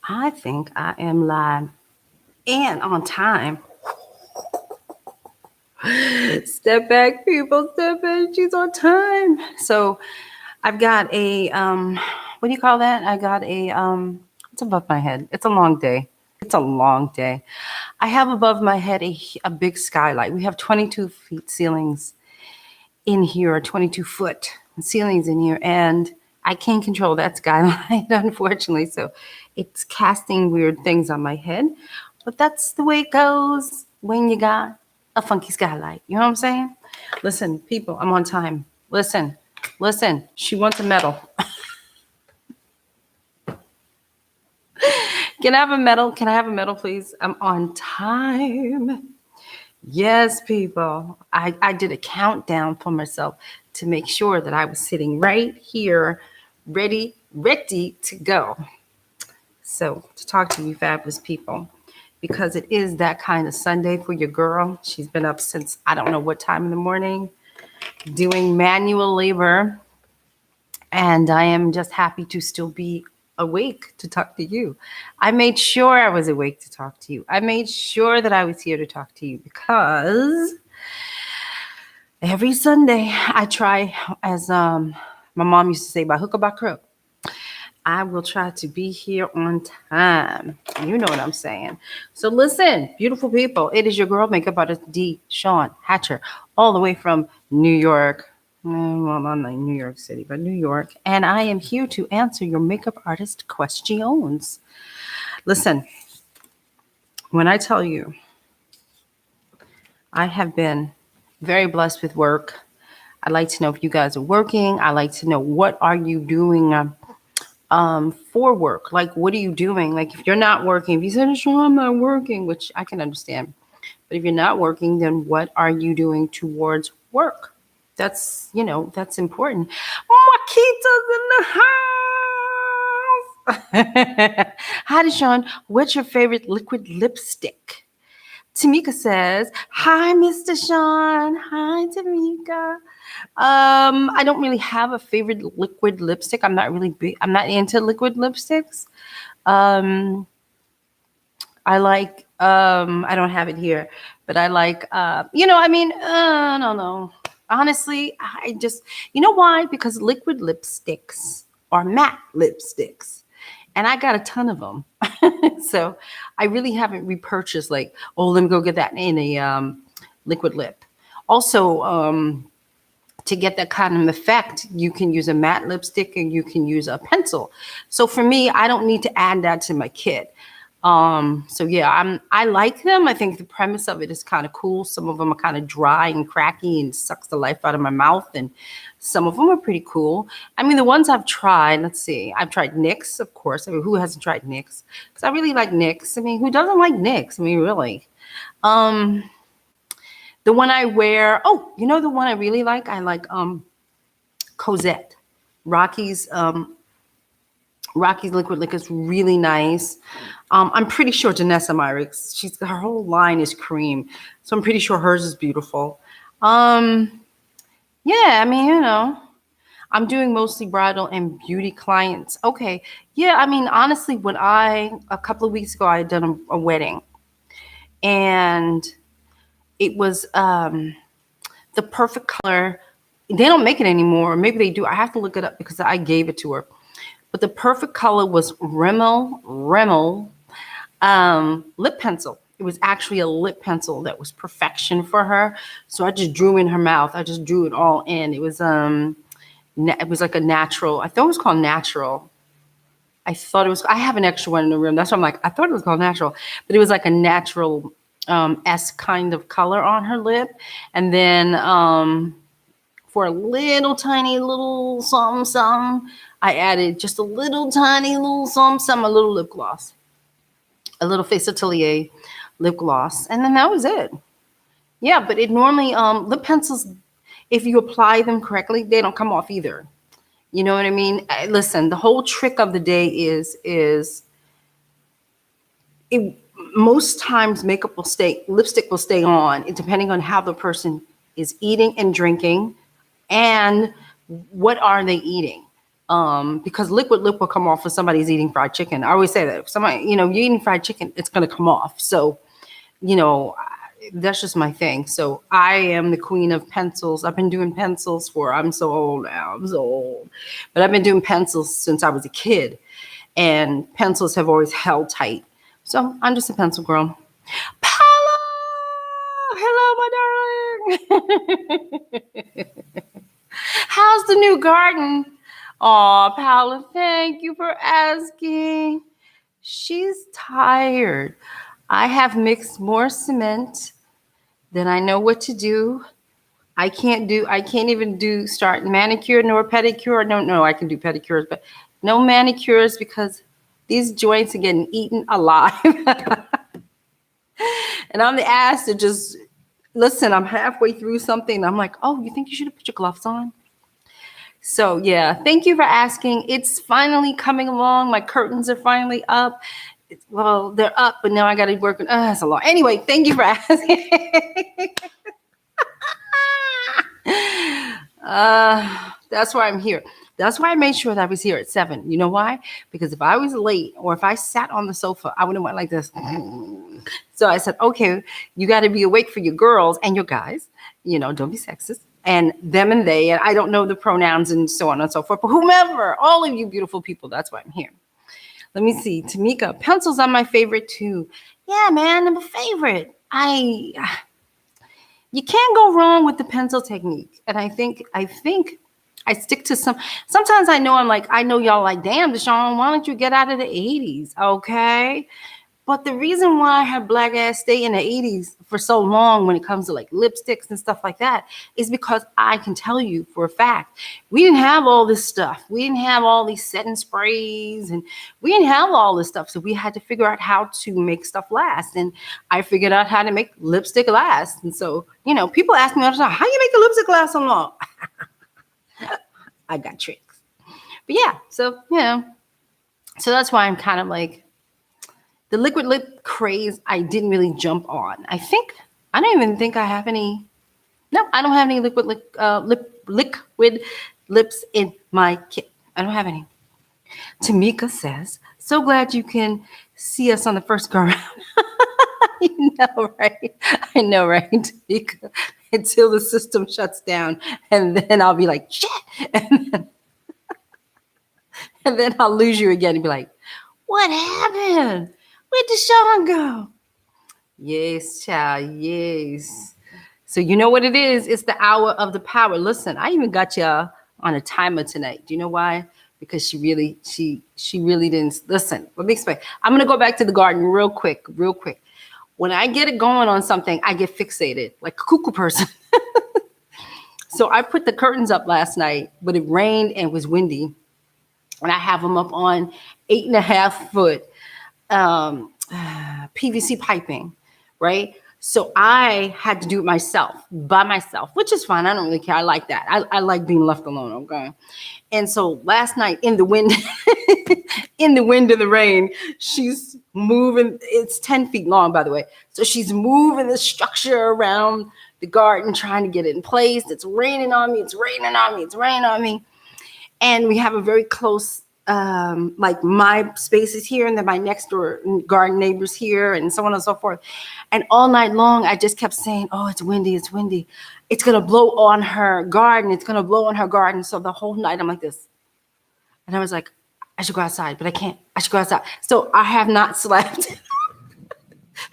I think I am live and on time. Step back, people. Step back. She's on time. So I've got a what do you call that? I got a it's above my head. It's a long day. It's a long day. I have above my head a big skylight. We have 22 feet ceilings in here, 22-foot ceilings in here, and I can't control that skylight, unfortunately. So it's casting weird things on my head. But that's the way it goes when you got a funky skylight. You know what I'm saying? Listen, people, I'm on time. Listen, listen. She wants a medal. Can I have a medal? Can I have a medal, please? I'm on time. Yes, people. I did a countdown for myself to make sure that I was sitting right here, ready to go. So to talk to you fabulous people, because it is that kind of Sunday for your girl. She's been up since I don't know what time in the morning doing manual labor. And I am just happy to still be awake to talk to you. I made sure I was awake to talk to you. I made sure that I was here to talk to you because every Sunday I try, as my mom used to say, by hook or by crook, I will try to be here on time. You know what I'm saying. So listen, beautiful people, it is your girl makeup artist DeShawn Hatcher, all the way from New York. Well, I'm not in New York City, but New York. And I am here to answer your makeup artist questions. Listen, when I tell you, I have been very blessed with work. I'd like to know if you guys are working. I'd like to know, what are you doing for work? Like, what are you doing? Like, if you're not working, if you said, "Sure, I'm not working," which I can understand. But if you're not working, then what are you doing towards work? That's, that's important. Marquita's in the house. Hi, DeShawn. What's your favorite liquid lipstick? Tamika says, "Hi, Mr. Sean. Hi, Tamika. I don't really have a favorite liquid lipstick. I'm not really big. I'm not into liquid lipsticks. Um, I like, I don't have it here, but I like, I don't know. Honestly, I just, you know why? Because liquid lipsticks are matte lipsticks. And I got a ton of them. So I really haven't repurchased, like, oh, let me go get that in a liquid lip. Also, to get that kind of effect, you can use a matte lipstick and you can use a pencil. So for me, I don't need to add that to my kit. So yeah, I like them. I think the premise of it is kind of cool. Some of them are kind of dry and cracky and sucks the life out of my mouth, and some of them are pretty cool. I mean, the ones I've tried, let's see, I've tried NYX, of course. I mean, who hasn't tried NYX? Because I really like NYX. I mean, who doesn't like NYX? I mean, really. Um, the one I wear, oh, you know the one I really like? I like Cosette. Rocky's Rocky's liquid liquor is really nice. I'm pretty sure Janessa Myricks, her whole line is cream, so I'm pretty sure hers is beautiful. Yeah, I mean, I'm doing mostly bridal and beauty clients. Okay, yeah, I mean, honestly, a couple of weeks ago, I had done a wedding, and it was the perfect color. They don't make it anymore. Maybe they do. I have to look it up because I gave it to her. But the perfect color was Rimmel lip pencil. It was actually a lip pencil that was perfection for her. So I just drew in her mouth. I just drew it all in. It was like a natural. I thought it was called natural. I thought it was. I have an extra one in the room. That's why I'm like, I thought it was called natural, but it was like a natural S kind of color on her lip, and then for a little tiny little something, I added just a little tiny little something, a little lip gloss, a little Face Atelier lip gloss, and then that was it. Yeah, but it normally lip pencils, if you apply them correctly, they don't come off either. You know what I mean? Listen, the whole trick of the day is it, most times lipstick will stay on, depending on how the person is eating and drinking, and what are they eating. Because liquid lip will come off if somebody's eating fried chicken. I always say that if somebody, you're eating fried chicken, it's going to come off. So, that's just my thing. So I am the queen of pencils. I've been doing pencils I'm so old now. I'm so old. But I've been doing pencils since I was a kid. And pencils have always held tight. So I'm just a pencil girl. Paula! Hello, my darling. How's the new garden? Oh, Paula, thank you for asking. She's tired. I have mixed more cement than I know what to do. I can't even start manicure nor pedicure. No, I can do pedicures, but no manicures because these joints are getting eaten alive. And I'm the ass to just listen. I'm halfway through something. I'm like, oh, you think you should have put your gloves on? So yeah, thank you for asking. It's finally coming along. My curtains are finally up. Well, they're up, but now I got to work on. That's a lot. Anyway, thank you for asking. That's why I'm here. That's why I made sure that I was here at 7. You know why? Because if I was late or if I sat on the sofa, I would have went like this. So I said, okay, you got to be awake for your girls and your guys. Don't be sexist. And them and they, and I don't know the pronouns and so on and so forth. But whomever, all of you beautiful people, that's why I'm here. Let me see. Tamika, pencils are my favorite too. Yeah, man, I'm a favorite. You can't go wrong with the pencil technique. And I think I stick to sometimes I know y'all like, damn, DeShawn, why don't you get out of the 80s? Okay. But the reason why I have black ass stay in the 80s for so long when it comes to like lipsticks and stuff like that is because I can tell you for a fact, we didn't have all this stuff. We didn't have all these setting sprays and we didn't have all this stuff. So we had to figure out how to make stuff last. And I figured out how to make lipstick last. And so, people ask me all the time, how you make a lipstick last so long? I got tricks. But yeah, so, so that's why I'm kind of like, the liquid lip craze, I didn't really jump on. I don't even think I have any. No, I don't have any liquid lips in my kit. I don't have any. Tamika says, so glad you can see us on the first go around. I know, right, Tamika? Until the system shuts down. And then I'll be like, shit. And then I'll lose you again and be like, what happened? Where'd DeShawn go? Yes, child, yes. So you know what it is? It's the hour of the power. Listen, I even got y'all on a timer tonight. Do you know why? Because she really didn't listen. Let me explain. I'm gonna go back to the garden real quick. When I get it going on something, I get fixated like a cuckoo person. So I put the curtains up last night, but it rained and it was windy. And I have them up on 8.5 foot PVC piping, right? So I had to do it by myself, which is fine. I don't really care. I like that. I like being left alone. Okay. And so last night in the wind, in the wind of the rain, she's moving. It's 10 feet long, by the way. So she's moving the structure around the garden, trying to get it in place. It's raining on me. And we have a very close, like my space is here and then my next door garden neighbors here and so on and so forth. And all night long, I just kept saying, oh, it's windy. It's going to blow on her garden. So the whole night I'm like this. And I was like, I should go outside, but I can't. I should go outside. So I have not slept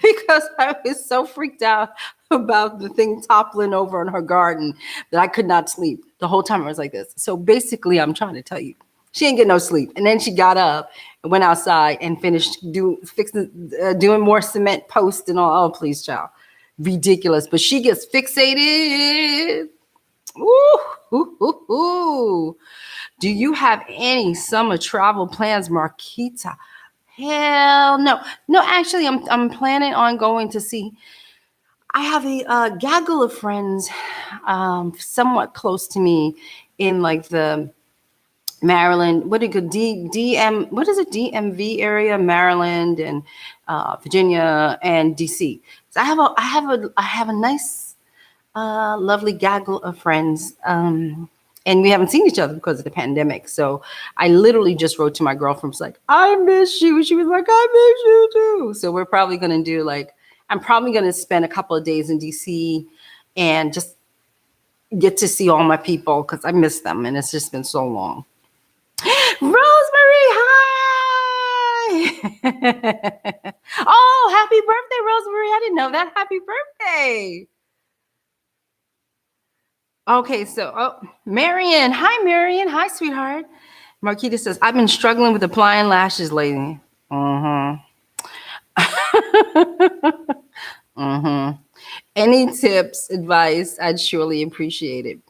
because I was so freaked out about the thing toppling over on her garden that I could not sleep. The whole time I was like this. So basically, I'm trying to tell you, she ain't get no sleep. And then she got up and went outside and finished doing more cement posts and all. Oh, please, child. Ridiculous. But she gets fixated. Ooh. Do you have any summer travel plans, Marquita? Hell no. No, actually, I'm planning on going to see. I have a gaggle of friends somewhat close to me in like the Maryland, what is it, DMV area, Maryland and Virginia and DC. So I have a nice, lovely gaggle of friends. And And we haven't seen each other because of the pandemic. So I literally just wrote to my girlfriend, was like, I miss you. She was like, I miss you too. So we're probably going to do like, I'm probably going to spend a couple of days in DC and just get to see all my people because I miss them. And it's just been so long. Rosemary, hi. Oh, happy birthday, Rosemary. I didn't know that. Happy birthday. Okay, so Marion. Hi, Marion. Hi, sweetheart. Marquita says, I've been struggling with applying lashes lately. Any tips, advice, I'd surely appreciate it.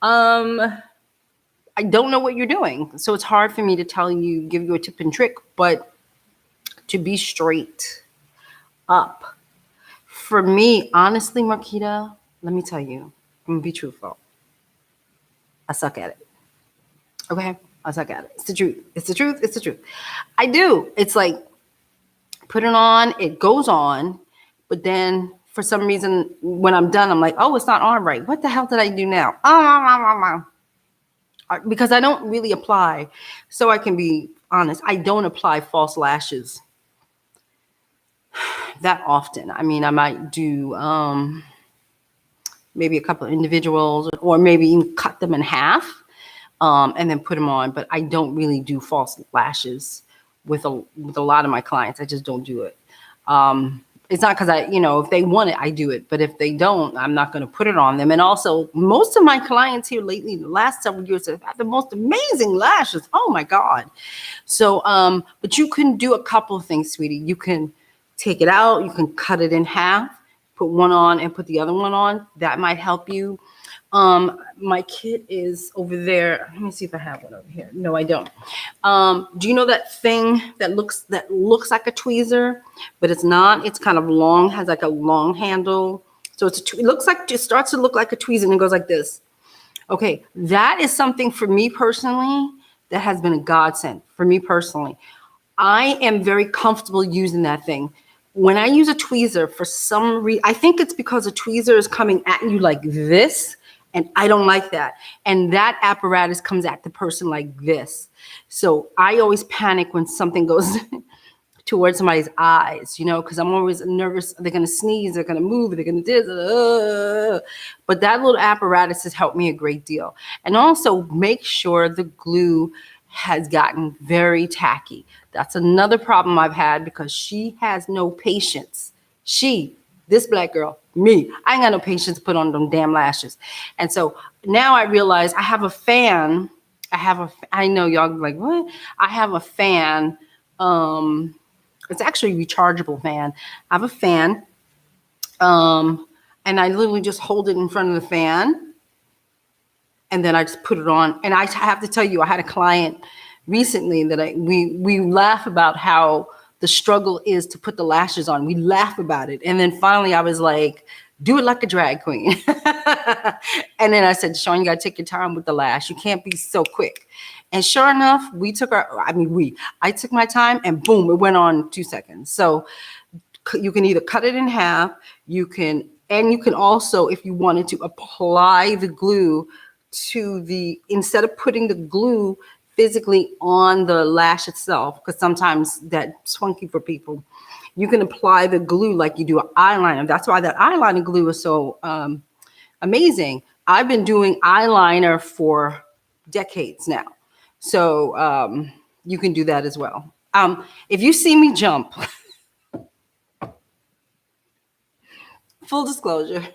I don't know what you're doing, so it's hard for me to tell you, give you a tip and trick, but to be straight up. For me, honestly, Marquita, let me tell you, I'm gonna be truthful. I suck at it. Okay? I suck at it. It's the truth. It's the truth. It's the truth. I do. It's like, put it on, it goes on, but then for some reason, when I'm done, I'm like, oh, it's not on right. What the hell did I do now? Because I don't really apply, so I can be honest, I don't apply false lashes that often. I mean, I might do maybe a couple of individuals, or maybe even cut them in half and then put them on. But I don't really do false lashes with a lot of my clients. I just don't do it. It's not because if they want it, I do it. But if they don't, I'm not going to put it on them. And also, most of my clients here lately, the last several years, have had the most amazing lashes. Oh my God. So, but you can do a couple of things, sweetie. You can take it out. You can cut it in half, put one on and put the other one on. That might help you. My kit is over there. Let me see if I have one over here. No, I don't. Do you know that thing that looks like a tweezer, but it's not? It's kind of long, has like a long handle. So it starts to look like a tweezer and it goes like this. Okay, that is something for me personally that has been a godsend for me personally. I am very comfortable using that thing. When I use a tweezer, for some reason, I think it's because a tweezer is coming at you like this. And I don't like that. And that apparatus comes at the person like this. So I always panic when something goes towards somebody's eyes, because I'm always nervous. They're going to sneeze, they're going to move, they're going to do this. But that little apparatus has helped me a great deal. And also make sure the glue has gotten very tacky. That's another problem I've had because she has no patience. This black girl, me, I ain't got no patience to put on them damn lashes. And so now I realize I have a fan. I know y'all like, what? I have a fan. It's actually a rechargeable fan. I have a fan. And I literally just hold it in front of the fan. And then I just put it on. And I have to tell you, I had a client recently that we laugh about how the struggle is to put the lashes on. We laugh about it. And then finally I was like, do it like a drag queen. And then I said, DeShawn, you got to take your time with the lash. You can't be so quick. And sure enough, I took my time and boom, it went on 2 seconds. So you can either cut it in half, you can also, if you wanted to, apply the glue instead of putting the glue physically on the lash itself, because sometimes that's funky for people. You can apply the glue like you do an eyeliner. That's why that eyeliner glue is so amazing. I've been doing eyeliner for decades now. So you can do that as well. If you see me jump, full disclosure,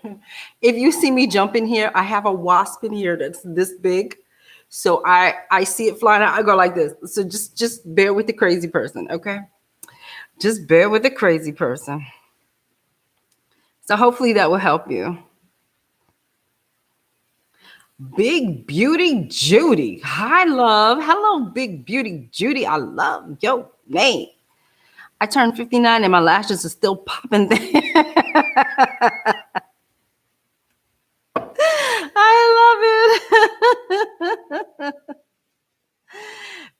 if you see me jump in here, I have a wasp in here that's this big. So I see it flying out, I go like this. So just bear with the crazy person, okay? Just bear with the crazy person. So hopefully that will help you. Big Beauty Judy. Hi, love. Hello, Big Beauty Judy. I love your name. I turned 59 and my lashes are still popping there. I love it.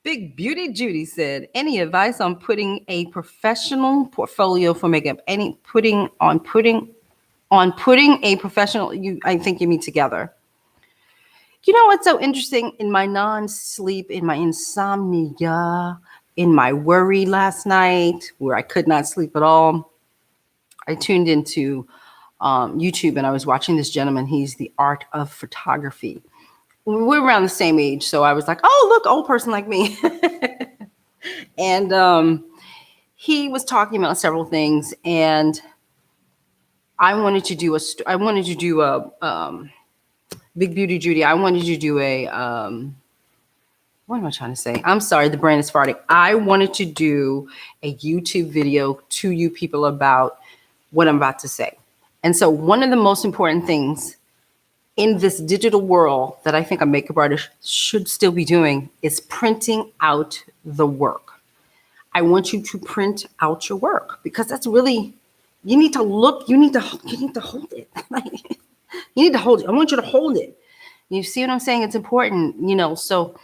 Big Beauty Judy said, any advice on putting a professional portfolio for makeup? Putting a professional, I think you mean together. You know what's so interesting? In my non-sleep, in my insomnia, in my worry last night, where I could not sleep at all, I tuned into YouTube and I was watching this gentleman. He's the art of photography. We're around the same age, so I was like, "Oh, look, old person like me." And he was talking about several things, and I wanted to do a Big Beauty Judy. I wanted to do a what am I trying to say? I'm sorry, the brain is farting. I wanted to do a YouTube video to you people about what I'm about to say. And so one of the most important things in this digital world that I think a makeup artist should still be doing is printing out the work. I want you to print out your work, because that's really, you need to look, you need to hold it. You need to hold it. I want you to hold it. You see what I'm saying? It's important, so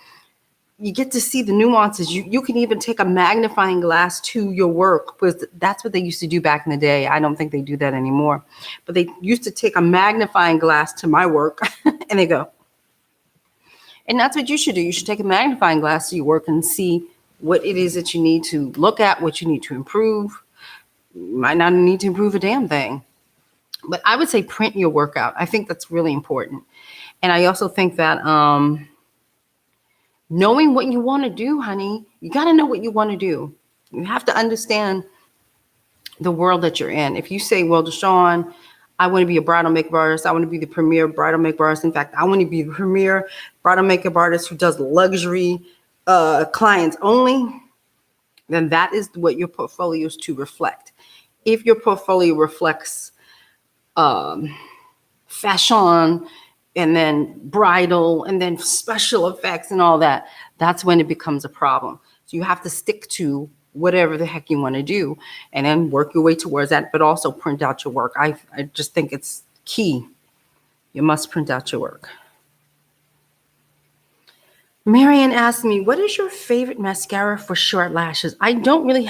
you get to see the nuances. You can even take a magnifying glass to your work, because that's what they used to do back in the day. I don't think they do that anymore. But they used to take a magnifying glass to my work and they go. And that's what you should do. You should take a magnifying glass to your work and see what it is that you need to look at, what you need to improve. You might not need to improve a damn thing. But I would say print your work out. I think that's really important. And I also think that knowing what you want to do, honey, you got to know what you want to do. You have to understand the world that you're in. If you say, well, DeShawn, I want to be a bridal makeup artist. I want to be the premier bridal makeup artist. In fact, I want to be the premier bridal makeup artist who does luxury clients only. Then that is what your portfolio is to reflect. If your portfolio reflects fashion and then bridal and then special effects and all that, that's when it becomes a problem. So you have to stick to whatever the heck you want to do and then work your way towards that, but also print out your work. I just think it's key. You must print out your work. Marianne asked me, what is your favorite mascara for short lashes? I don't really,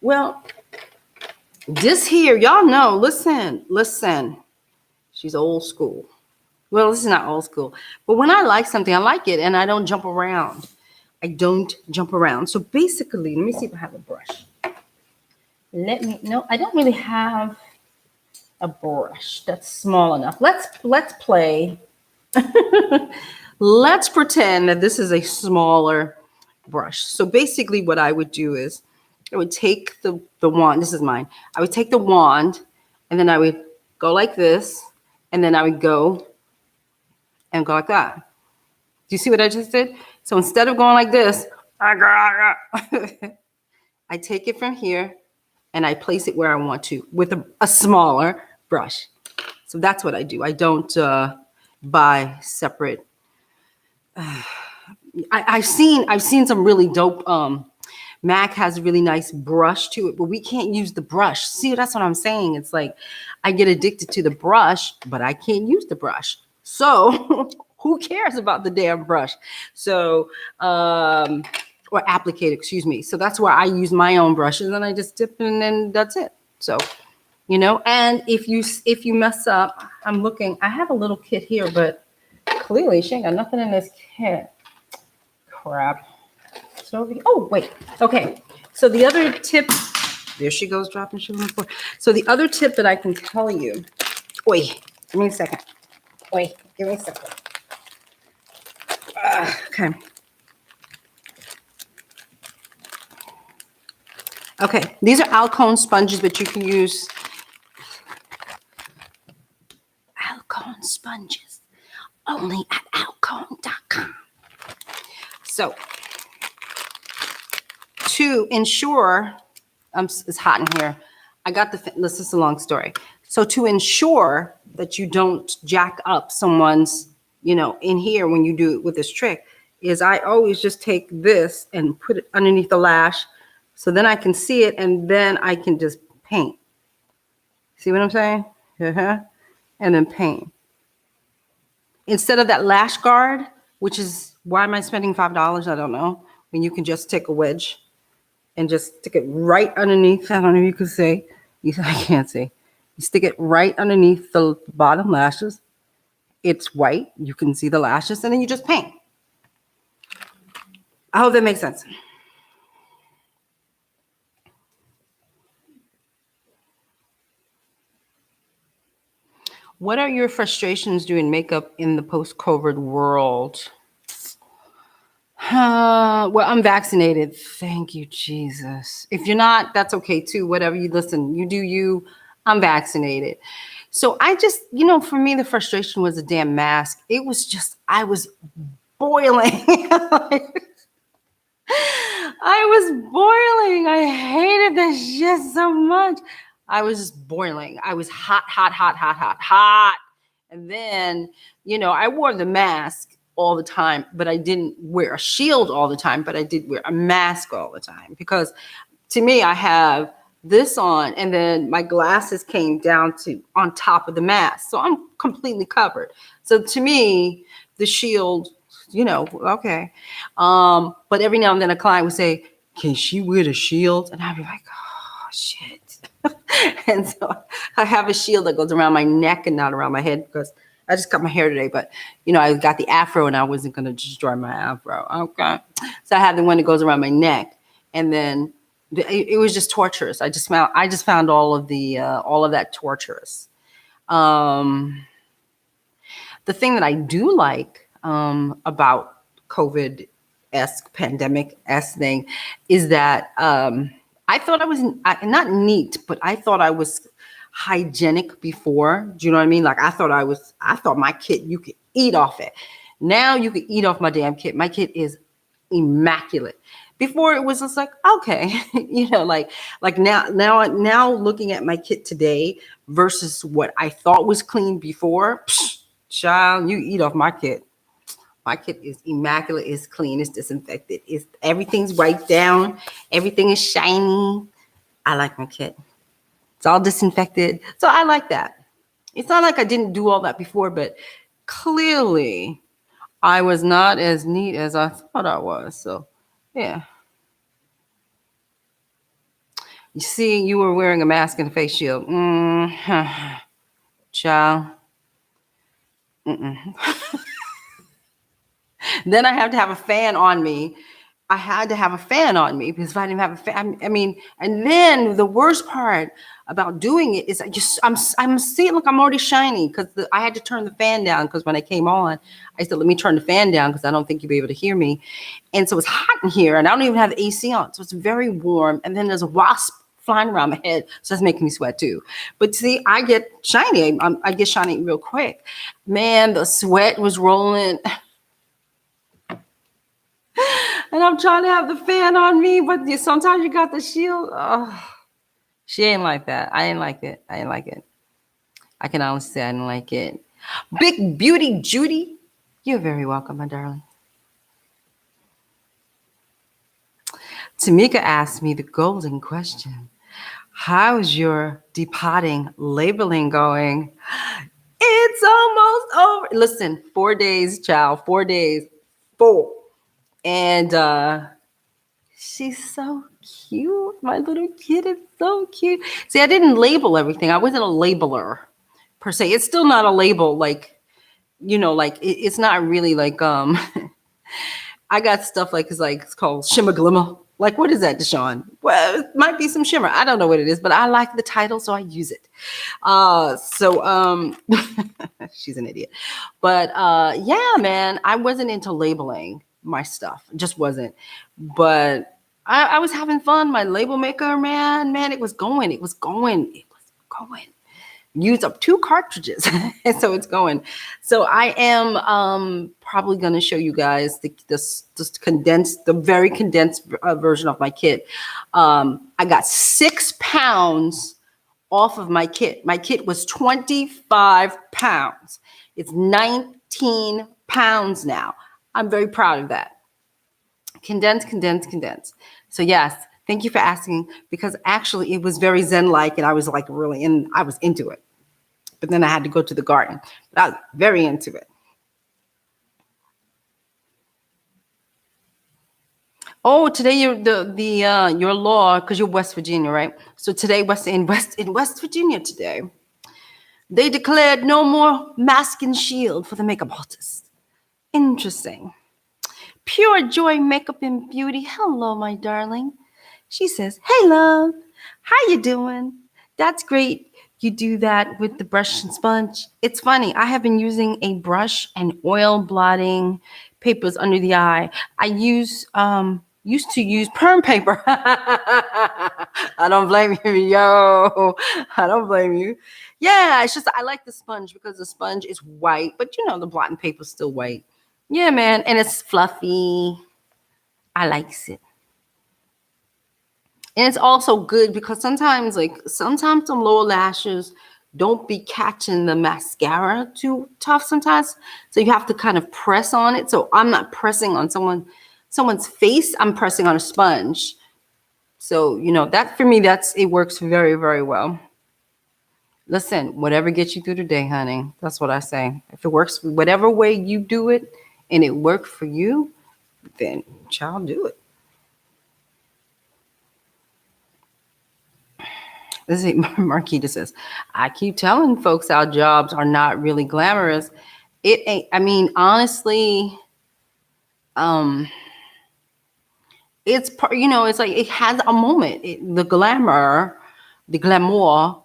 well, this here, y'all know, listen. She's old school. Well, this is not old school. But when I like something, I like it, and I don't jump around. So basically, let me see if I have a brush. No, I don't really have a brush that's small enough. Let's play. Let's pretend that this is a smaller brush. So basically what I would do is I would take the wand. This is mine. I would take the wand, and then I would go like this, and then I would go and go like that. Do you see what I just did? So instead of going like this, I take it from here and I place it where I want to with a smaller brush. So that's what I do. I don't buy separate. I've seen some really dope. MAC has a really nice brush to it, but we can't use the brush. See, that's what I'm saying. It's like I get addicted to the brush, but I can't use the brush. So who cares about the damn brush? So, or applicator, excuse me. So that's why I use my own brushes, and I just dip and then that's it. So, and if you mess up, I'm looking, I have a little kit here, but clearly she ain't got nothing in this kit. Crap. So, oh, wait. Okay. So the other tip, there she goes dropping sugar on the floor. So the other tip that I can tell you, wait, give me a second. Wait, give me a second. Okay. Okay, these are Alcone sponges, but you can use Alcone sponges only at alcone.com. So to ensure, it's hot in here. I got this is a long story. So to ensure that you don't jack up someone's, in here when you do it with this trick, is I always just take this and put it underneath the lash, so then I can see it, and then I can just paint. See what I'm saying? And then paint. Instead of that lash guard, which is, why am I spending $5? I don't know. When you can just take a wedge and just stick it right underneath. I don't know if you can see. I can't see. You stick it right underneath the bottom lashes, It's white. You can see the lashes, and then you just paint. I hope that makes sense. What are your frustrations doing makeup in the post-COVID world? Well, I'm vaccinated. Thank you, Jesus. If you're not, that's okay too. Whatever you listen, you do you. I'm vaccinated. So I just, for me, the frustration was a damn mask. It was just, I was boiling. I was boiling. I hated this shit so much. I was just boiling. I was hot, hot, hot, hot, hot, hot. And then, I wore the mask all the time, but I didn't wear a shield all the time, but I did wear a mask all the time because to me, I have this on and then my glasses came down to on top of the mask. So I'm completely covered. So to me, the shield, okay. But every now and then a client would say, can she wear the shield? And I'd be like, oh, shit. And so I have a shield that goes around my neck and not around my head because I just cut my hair today. But, I got the afro and I wasn't going to destroy my afro. Okay. So I have the one that goes around my neck. And then it was just torturous. I just found all of that torturous. The thing that I do like about COVID-esque, pandemic-esque thing is that I thought I was not neat, but I thought I was hygienic before. Do you know what I mean? Like I thought my kit, you could eat off it. Now you could eat off my damn kit. My kit is immaculate. Before it was just like, okay, like now looking at my kit today versus what I thought was clean before, child, you eat off my kit. My kit is immaculate, it's clean, it's disinfected, everything's wiped down, everything is shiny. I like my kit. It's all disinfected. So I like that. It's not like I didn't do all that before, but clearly I was not as neat as I thought I was. So yeah. You see, you were wearing a mask and a face shield. Child. Then I have to have a fan on me. I had to have a fan on me because if I didn't have a fan, and then the worst part about doing it is I'm seeing, look, I'm already shiny because I had to turn the fan down because when I came on, I said, let me turn the fan down because I don't think you'll be able to hear me. And so it's hot in here and I don't even have the AC on. So it's very warm. And then there's a wasp flying around my head. So that's making me sweat too. But see, I get shiny. I get shiny real quick. Man, the sweat was rolling. And I'm trying to have the fan on me, but sometimes you got the shield. Oh, she ain't like that. I ain't like it. I can honestly say I didn't like it. Big Beauty Judy, you're very welcome, my darling. Tamika asked me the golden question. How's your depotting labeling going? It's almost over. Listen, 4 days, child, 4 days. 4. And she's so cute. My little kid is so cute. See, I didn't label everything. I wasn't a labeler per se. It's still not a label, like, it's not really like I got stuff it's called Shimmer Glimmer. Like, what is that, DeShawn? Well, it might be some shimmer. I don't know what it is, but I like the title, so I use it. She's an idiot. But yeah, man, I wasn't into labeling my stuff. It just wasn't. But I was having fun. My label maker, man, it was going. Used up 2 cartridges. So it's going. So I am probably going to show you guys the very condensed version of my kit. I got 6 pounds off of my kit. My kit was 25 pounds. It's 19 pounds now. I'm very proud of that. Condense. So yes, thank you for asking, because actually it was very Zen-like and I was like I was into it. But then I had to go to the garden. But I was very into it. Oh, today your law, because you're West Virginia, right? So today in West Virginia today, They declared no more mask and shield for the makeup artist. Interesting. Pure Joy Makeup and Beauty. Hello, my darling. She says, hey, love. How you doing? That's great. You do that with the brush and sponge. It's funny. I have been using a brush and oil blotting papers under the eye. I used to use perm paper. I don't blame you, yo. I don't blame you. Yeah, it's just I like the sponge because the sponge is white, but you know the blotting paper's still white. Yeah, man, and it's fluffy. I likes it. And it's also good because sometimes some lower lashes don't be catching the mascara too tough sometimes. So you have to kind of press on it. So I'm not pressing on someone's face, I'm pressing on a sponge. So, you know, that for me, it works very, very well. Listen, whatever gets you through the day, honey. That's what I say. If it works, whatever way you do it and it worked for you, then child, do it. This is Marquita says, I keep telling folks our jobs are not really glamorous. It ain't, I mean, honestly, it's, you know, it's like it has a moment. The glamour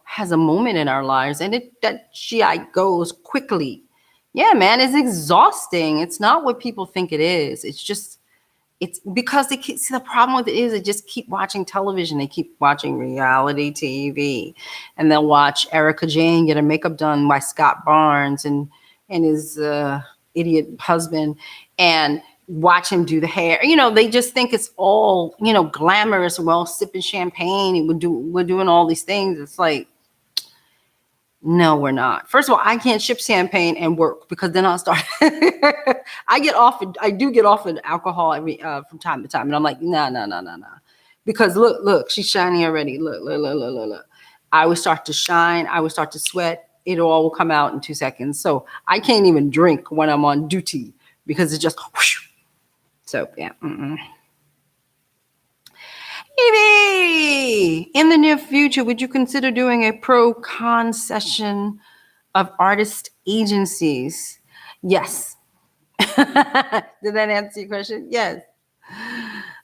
has a moment in our lives, and that GI goes quickly. Yeah, man, it's exhausting. It's not what people think it is. It's because see, the problem with it is they just keep watching television. They keep watching reality TV, and they'll watch Erica Jane get her makeup done by Scott Barnes and his idiot husband, and watch him do the hair. You know, they just think it's all, you know, glamorous. Well, sipping champagne and we're doing all these things. It's like, no, we're not. First of all, I can't sip champagne and work because then I'll start. I do get off of alcohol from time to time, and I'm like, no. Because look, she's shining already. Look. I would start to shine. I would start to sweat. It all will come out in 2 seconds. So I can't even drink when I'm on duty because it's just whoosh. So yeah. Evie, in the near future, would you consider doing a pro-con session of artist agencies? Yes. Did that answer your question? Yes.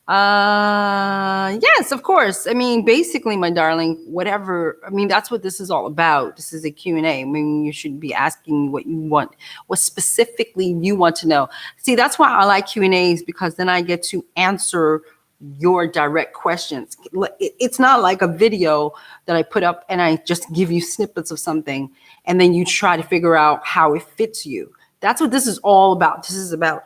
Yes, of course. I mean, basically, my darling, whatever. I mean, that's what this is all about. This is a Q&A. I mean, you should be asking what you want, what specifically you want to know. See, that's why I like Q&As, because then I get to answer your direct questions. It's not like a video that I put up and I just give you snippets of something and then you try to figure out how it fits you. That's what this is all about. This is about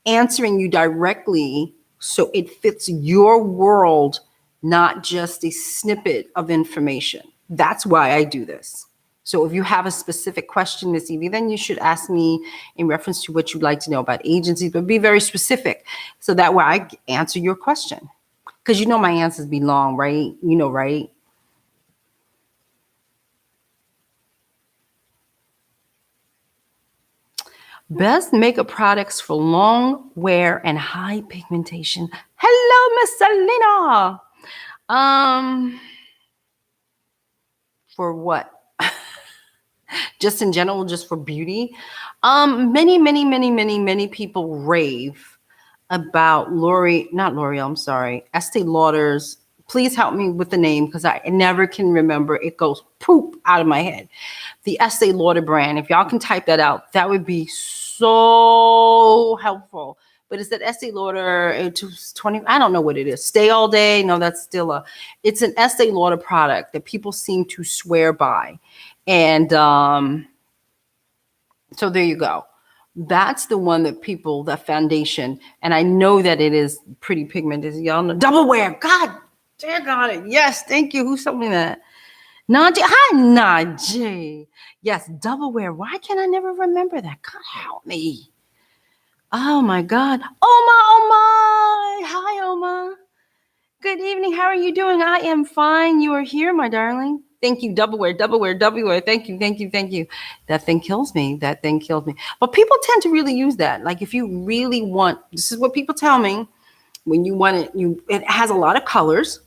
answering you directly so it fits your world, not just a snippet of information. That's why I do this. So if you have a specific question, Miss Evie, then you should ask me in reference to what you'd like to know about agencies, but be very specific so that way I answer your question. Because you know my answers be long, right? You know, right? Best makeup products for long wear and high pigmentation. Hello, Miss Selena. For what? Just in general, just for beauty. Many people rave about Estee Lauder's. Please help me with the name because I never can remember. It goes poop out of my head. The Estee Lauder brand. If y'all can type that out, that would be so helpful. But it's that Estee Lauder 20. I don't know what it is. Stay All Day. No, that's still it's an Estee Lauder product that people seem to swear by. And so there you go. That's the one that foundation. And I know that it is pretty pigmented. Y'all know. Double Wear. God, dear got it. Yes, thank you. Who's telling me that? Najee. Hi, Najee. Yes, Double Wear. Why can't I never remember that? God help me. Oh my God. Oh my. Hi, Oma. Good evening. How are you doing? I am fine. You are here, my darling. Thank you. Double Wear. Thank you. That thing kills me. But people tend to really use that. Like if you really want, this is what people tell me, when you want it, it has a lot of colors.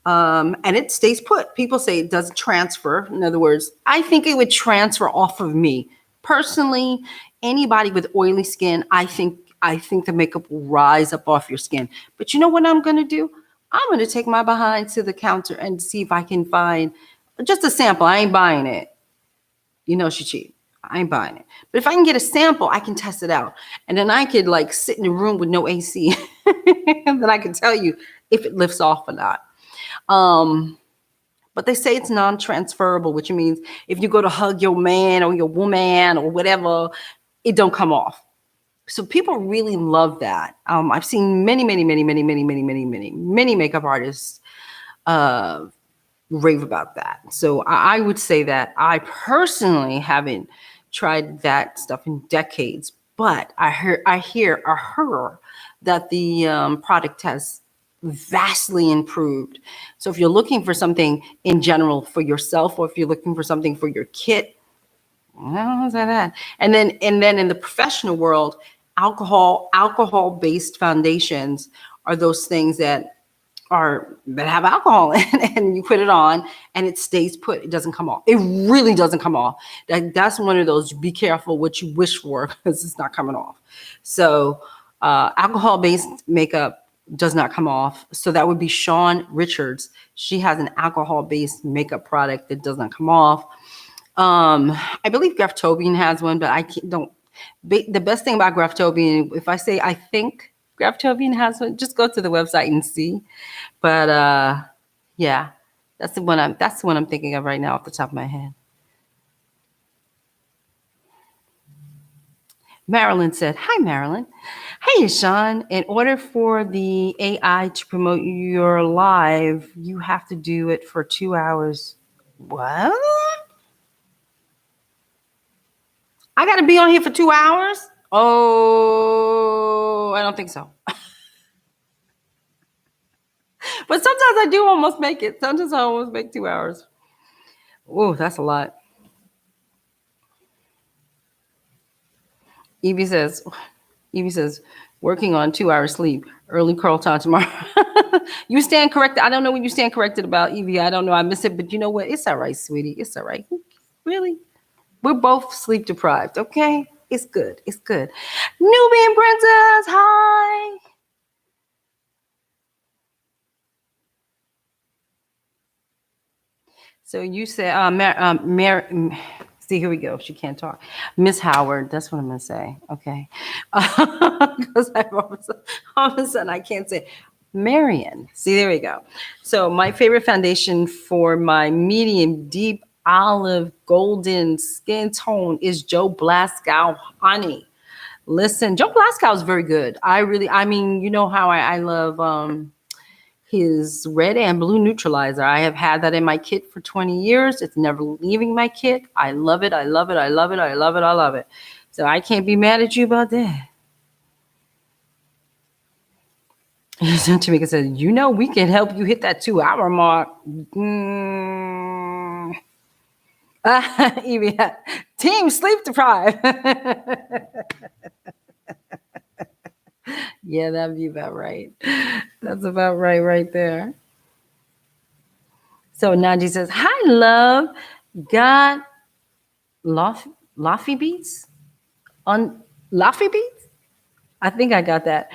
And it stays put. People say it doesn't transfer. In other words, I think it would transfer off of me. Personally, anybody with oily skin, I think the makeup will rise up off your skin. But you know what I'm gonna do? I'm gonna take my behind to the counter and see if I can find just a sample. I ain't buying it. You know she cheap. I ain't buying it. But if I can get a sample, I can test it out. And then I could like sit in a room with no AC. And then I can tell you if it lifts off or not. But they say it's non-transferable, which means if you go to hug your man or your woman or whatever, it don't come off. So people really love that. I've seen many makeup artists rave about that. So I would say that I personally haven't tried that stuff in decades, but I hear that the product has vastly improved. So if you're looking for something in general for yourself, or if you're looking for something for your kit, well, how's that? And then in the professional world, alcohol based foundations are those things that have alcohol in it, and you put it on and it stays put. It doesn't come off. It really doesn't come off. That's one of those, be careful what you wish for, because it's not coming off. So alcohol based makeup does not come off. So that would be Shawn Richards. She has an alcohol based makeup product that does not come off. I believe Graftobian has one, but the best thing about Graftobian, if I say I think Graftobian has one, just go to the website and see. But yeah, that's the one I'm thinking of right now off the top of my head. Marilyn said, "Hi, Marilyn. Hey, Sean. In order for the AI to promote your live, you have to do it for 2 hours." What? I got to be on here for 2 hours? Oh, I don't think so. But sometimes I do almost make it. Sometimes I almost make 2 hours. Oh, that's a lot. Evie says, working on 2 hours sleep, early curl time tomorrow. You stand corrected. I don't know what you stand corrected about, Evie. I don't know. I miss it, but you know what? It's all right, sweetie. It's all right. Really? We're both sleep deprived, okay? It's good. It's good. Nubian Princess, hi. So you said, see, here we go. She can't talk. Miss Howard, that's what I'm going to say. Okay. Because all of a sudden I can't say. Marion. See, there we go. So my favorite foundation for my medium deep olive golden skin tone is Joe Blascow Honey. Listen, Joe Blascow is very good. I mean, you know how I love his red and blue neutralizer. I have had that in my kit for 20 years. It's never leaving my kit. I love it. I love it. I love it. I love it. I love it. So I can't be mad at you about that. Tamika says, you know, we can help you hit that 2 hour mark. Evie, team sleep deprived. Yeah, that'd be about right. That's about right there. So Naji says, hi, love. Got Laffy beats? Laffy beats? I think I got that.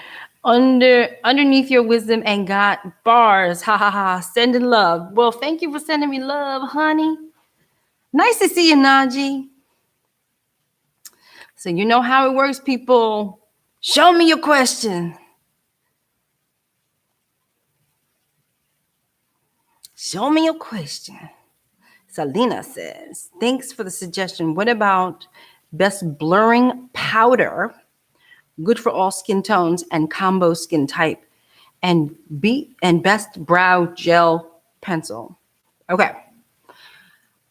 Underneath your wisdom and got bars. Ha ha ha. Sending love. Well, thank you for sending me love, honey. Nice to see you, Naji. So you know how it works, people. Show me your question. Show me your question. Salina says, thanks for the suggestion. What about best blurring powder, good for all skin tones and combo skin type, and best brow gel pencil? Okay.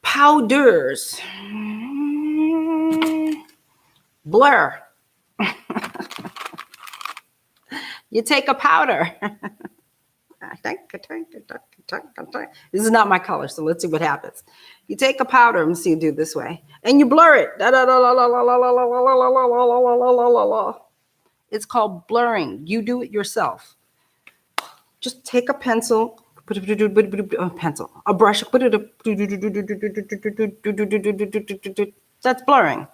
Powders. Blur. You take a powder. This is not my color, so let's see what happens. You take a powder, and see you do it this way, and you blur it. It's called blurring. You do it yourself. Just take a pencil, pencil, a brush. That's blurring.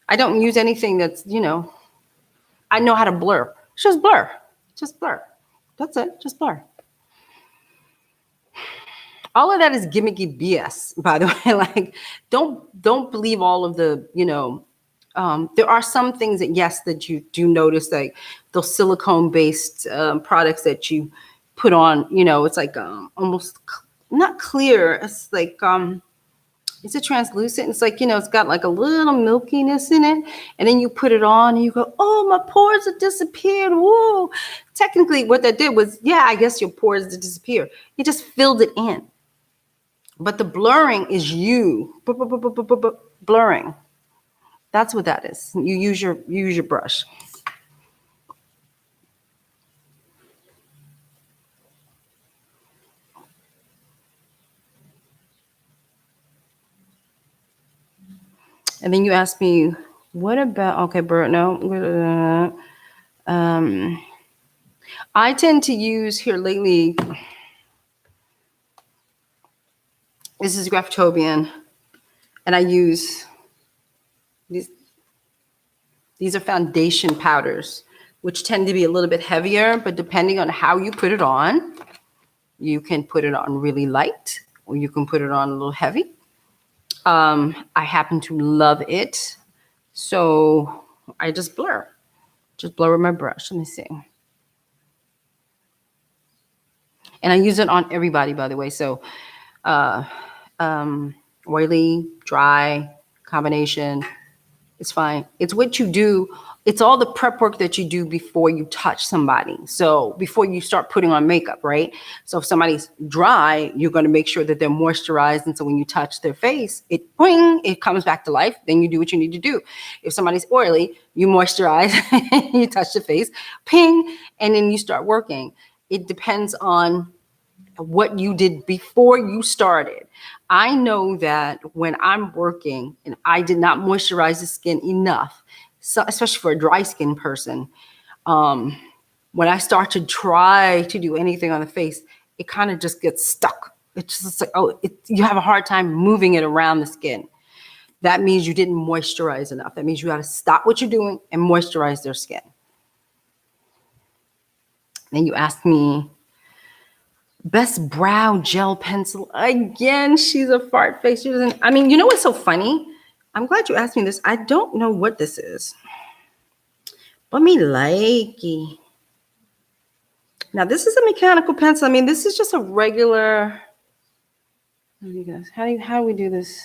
I don't use anything that's, I know how to blur. Just blur. Just blur. That's it. Just blur. All of that is gimmicky BS, by the way. Like, don't believe all of the, there are some things that, yes, that you do notice, like those silicone-based products that you put on, it's like almost not clear. It's like, is it translucent? It's like, it's got like a little milkiness in it. And then you put it on and you go, oh, my pores have disappeared. Whoa. Technically, what that did was, yeah, I guess your pores did disappear. It just filled it in. But the blurring is you blurring. That's what that is. You use your brush. And then you ask me, what about, okay, Bert, no. I tend to use here lately, this is Graftobian, and I use these are foundation powders, which tend to be a little bit heavier, but depending on how you put it on, you can put it on really light, or you can put it on a little heavy. I happen to love it, so I just blur with my brush. Let me see. And I use it on everybody, by the way. So oily, dry, combination, it's fine. It's what you do. It's all the prep work that you do before you touch somebody. So before you start putting on makeup, right? So if somebody's dry, you're going to make sure that they're moisturized. And so when you touch their face, it comes back to life. Then you do what you need to do. If somebody's oily, you moisturize, you touch the face, ping, and then you start working. It depends on what you did before you started. I know that when I'm working and I did not moisturize the skin enough, so especially for a dry skin person, when I start to try to do anything on the face, it kind of just gets stuck. It's just like, you have a hard time moving it around the skin. That means you didn't moisturize enough. That means you got to stop what you're doing and moisturize their skin. Then you ask me, best brow gel pencil. Again, she's a fart face. She doesn't, I mean, you know what's so funny? I'm glad you asked me this. I don't know what this is. But me likey. Now, this is a mechanical pencil. I mean, this is just a regular. How do we do this?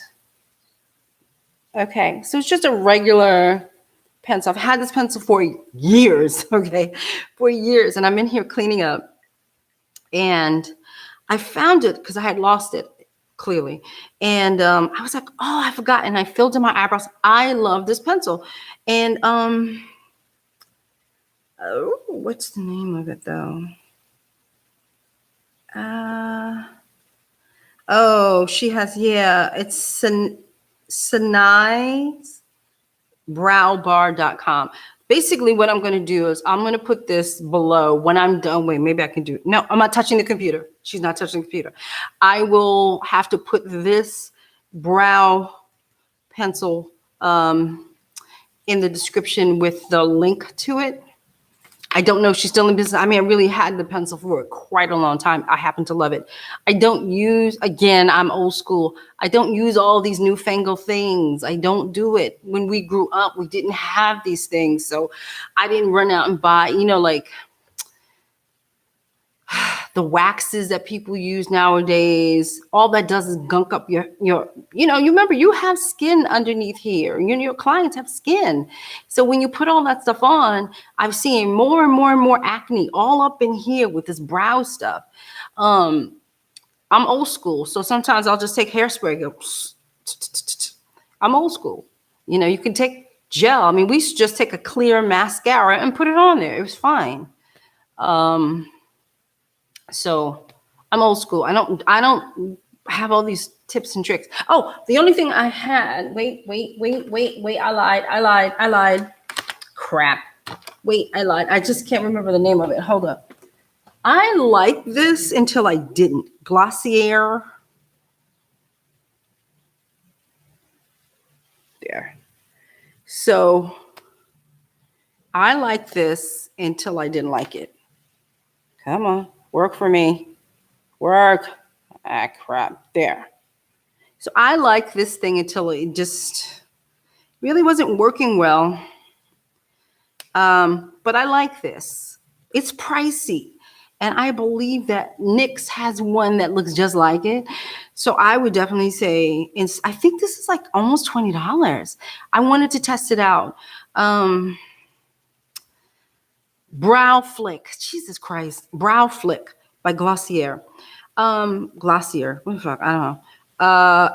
Okay, so it's just a regular pencil. I've had this pencil for years, okay? For years. And I'm in here cleaning up. And I found it because I had lost it, clearly. And I was like, oh, I forgot. And I filled in my eyebrows. I love this pencil. And what's the name of it, though? She has, it's SanaiBrowBar.com. Basically, what I'm going to do is I'm going to put this below when I'm done. Wait, maybe I can do it. No, I'm not touching the computer. She's not touching the computer. I will have to put this brow pencil in the description with the link to it. I don't know if she's still in business. I mean, I really had the pencil for quite a long time. I happen to love it. I don't use, again, I'm old school. I don't use all these newfangled things. I don't do it. When we grew up, we didn't have these things. So I didn't run out and buy, like the waxes that people use nowadays. All that does is gunk up your you remember you have skin underneath here. Your clients have skin. So when you put all that stuff on, I'm seeing more and more and more acne all up in here with this brow stuff. I'm old school. So sometimes I'll just take hairspray. Go, I'm old school. You can take gel. I mean, we used to just take a clear mascara and put it on there. It was fine. So I'm old school. I don't have all these tips and tricks. Oh, the only thing I had, wait. I lied. Crap. Wait, I lied. I just can't remember the name of it. Hold up. I liked this until I didn't. Glossier. There. So I liked this until I didn't like it. Come on, work for me. Work. Ah, crap. There. So I liked this thing until it just really wasn't working well. But I like this. It's pricey. And I believe that NYX has one that looks just like it. So I would definitely say, I think this is like almost $20. I wanted to test it out. Brow Flick. Jesus Christ. Brow Flick by Glossier. Glossier. What the fuck? I don't know.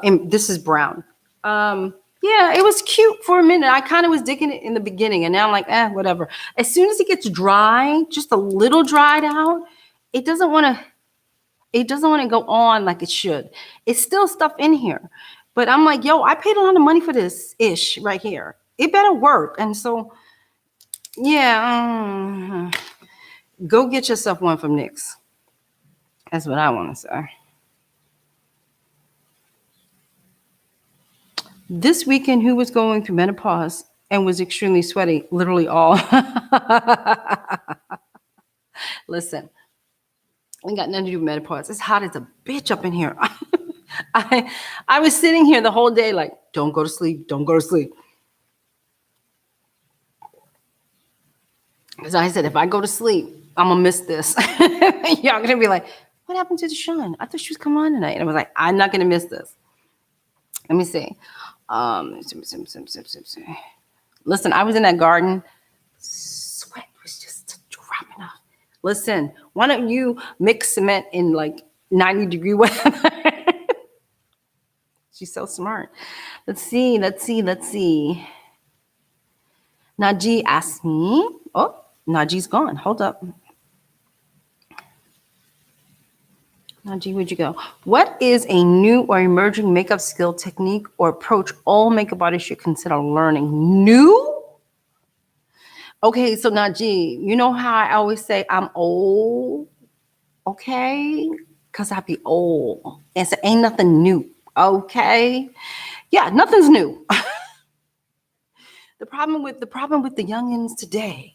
And this is brown. Yeah, it was cute for a minute. I kind of was digging it in the beginning, and now I'm like, whatever. As soon as it gets dry, just a little dried out, it doesn't want to go on like it should. It's still stuff in here. But I'm like, yo, I paid a lot of money for this ish right here. It better work. And so, yeah, go get yourself one from NYX. That's what I want to say. This weekend, who was going through menopause and was extremely sweaty? Literally all. Listen, I ain't got nothing to do with menopause. It's hot as a bitch up in here. I was sitting here the whole day like, don't go to sleep. Don't go to sleep. Because I said, if I go to sleep, I'm going to miss this. Y'all going to be like, what happened to DeShawn? I thought she was coming on tonight. And I was like, I'm not going to miss this. Let me see. Listen, I was in that garden. Sweat was just dropping off. Listen, why don't you mix cement in like 90-degree weather? She's so smart. Let's see. Najee asked me. Oh, Najee's gone. Hold up. Najee, where'd you go? What is a new or emerging makeup skill, technique, or approach all makeup artists should consider learning? New? Okay, so Najee, you know how I always say I'm old? Okay? Because I be old. And so ain't nothing new. Okay? Yeah, nothing's new. The problem with the youngins today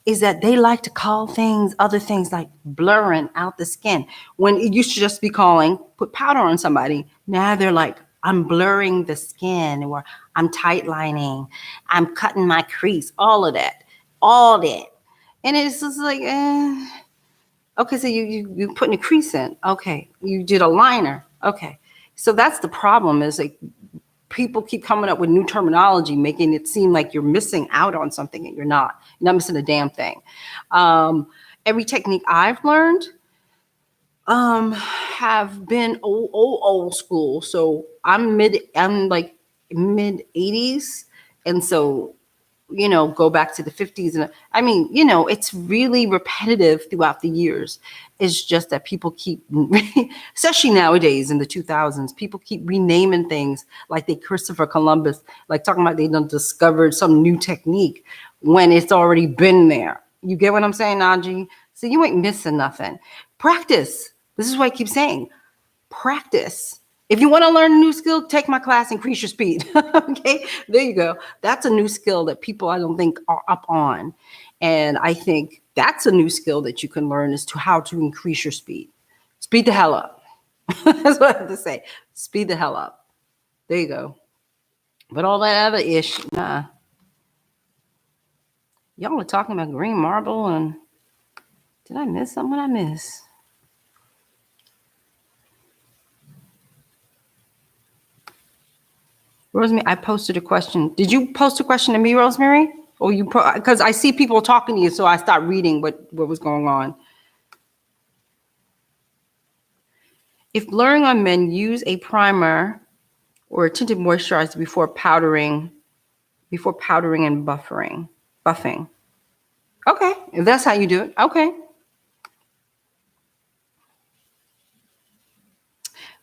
is that they like to call things other things, like blurring out the skin, when it used to just be calling put powder on somebody. Now they're like, I'm blurring the skin, or I'm tight lining, I'm cutting my crease, all that. And it's just like, okay, so you putting a crease in. Okay, you did a liner. Okay, so that's the problem, is like people keep coming up with new terminology, making it seem like you're missing out on something, and you're not. You're not missing a damn thing. Every technique I've learned have been old school. So I'm like mid 80s, and so go back to the 50s. And I mean, it's really repetitive throughout the years. It's just that people keep, especially nowadays in the 2000s, people keep renaming things like they Christopher Columbus, like talking about they done discovered some new technique when it's already been there. You get what I'm saying, Najee? So you ain't missing nothing. Practice. This is what I keep saying. Practice. If you want to learn a new skill, take my class, increase your speed. Okay, there you go. That's a new skill that people, I don't think, are up on. And I think that's a new skill that you can learn, is to how to increase your speed. Speed the hell up. That's what I have to say. Speed the hell up. There you go. But all that other ish, nah. Y'all are talking about green marble, and did I miss something? What I miss? Rosemary, I posted a question. Did you post a question to me, Rosemary? Or because I see people talking to you, so I start reading what was going on. If blurring on men, use a primer or a tinted moisturizer before powdering and buffing. Okay, if that's how you do it, okay.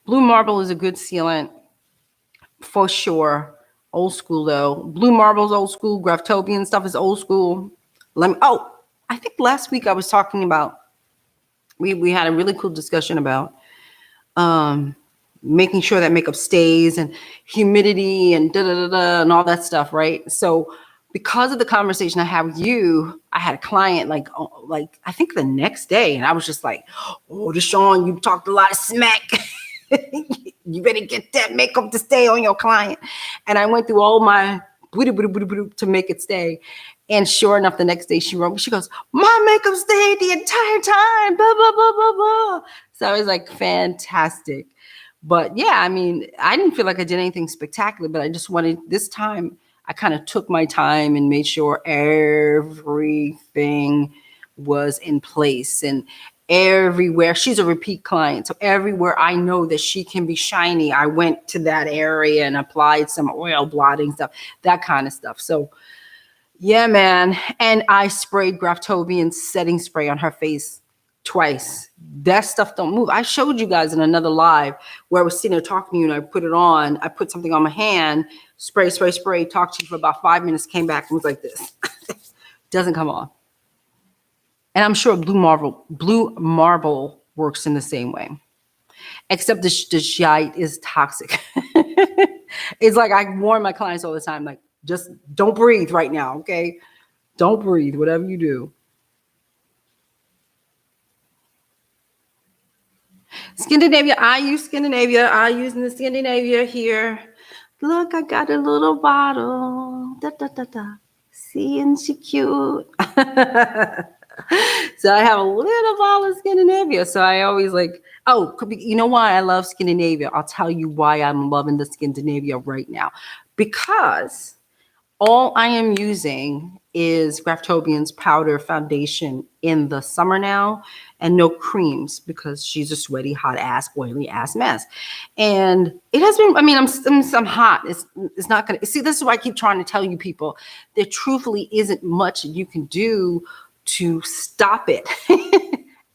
Blue marble is a good sealant for sure. Old school though. Blue marble's old school. Graftobian stuff is old school. I think last week I was talking about We had a really cool discussion about um, making sure that makeup stays and humidity and da da da da and all that stuff, right? So because of the conversation I had with you, I had a client like I think the next day, and I was just like, "Oh, DeShawn, you talked a lot of smack. You better get that makeup to stay on your client." And I went through all my to make it stay. And sure enough, the next day she wrote me, she goes, "My makeup stayed the entire time, blah, blah, blah, blah, blah." So I was like, fantastic. But yeah, I mean, I didn't feel like I did anything spectacular, but I just wanted this time, I kind of took my time and made sure everything was in place. And everywhere, she's a repeat client. So everywhere I know that she can be shiny, I went to that area and applied some oil blotting stuff, that kind of stuff. So yeah, man. And I sprayed Graftobian setting spray on her face twice. That stuff don't move. I showed you guys in another live where I was sitting there talking to you and I put it on. I put something on my hand, spray, spray, spray, talked to you for about 5 minutes, came back and was like this. Doesn't come off. And I'm sure blue marble works in the same way. Except the shite is toxic. It's like I warn my clients all the time, like, just don't breathe right now, okay? Don't breathe, whatever you do. Scandinavia, I use Scandinavia. I using the Scandinavia here. Look, I got a little bottle. Da, da, da, da. See, and she cute. So I have a little bottle of Scandinavia. So I always like, oh, you know why I love Scandinavia? I'll tell you why I'm loving the Scandinavia right now. Because all I am using is Graftobian's powder foundation in the summer now, and no creams because she's a sweaty, hot ass, oily ass mess. And it has been, I mean, I'm hot. It's not going to, see, this is why I keep trying to tell you people, there truthfully isn't much you can do to stop it.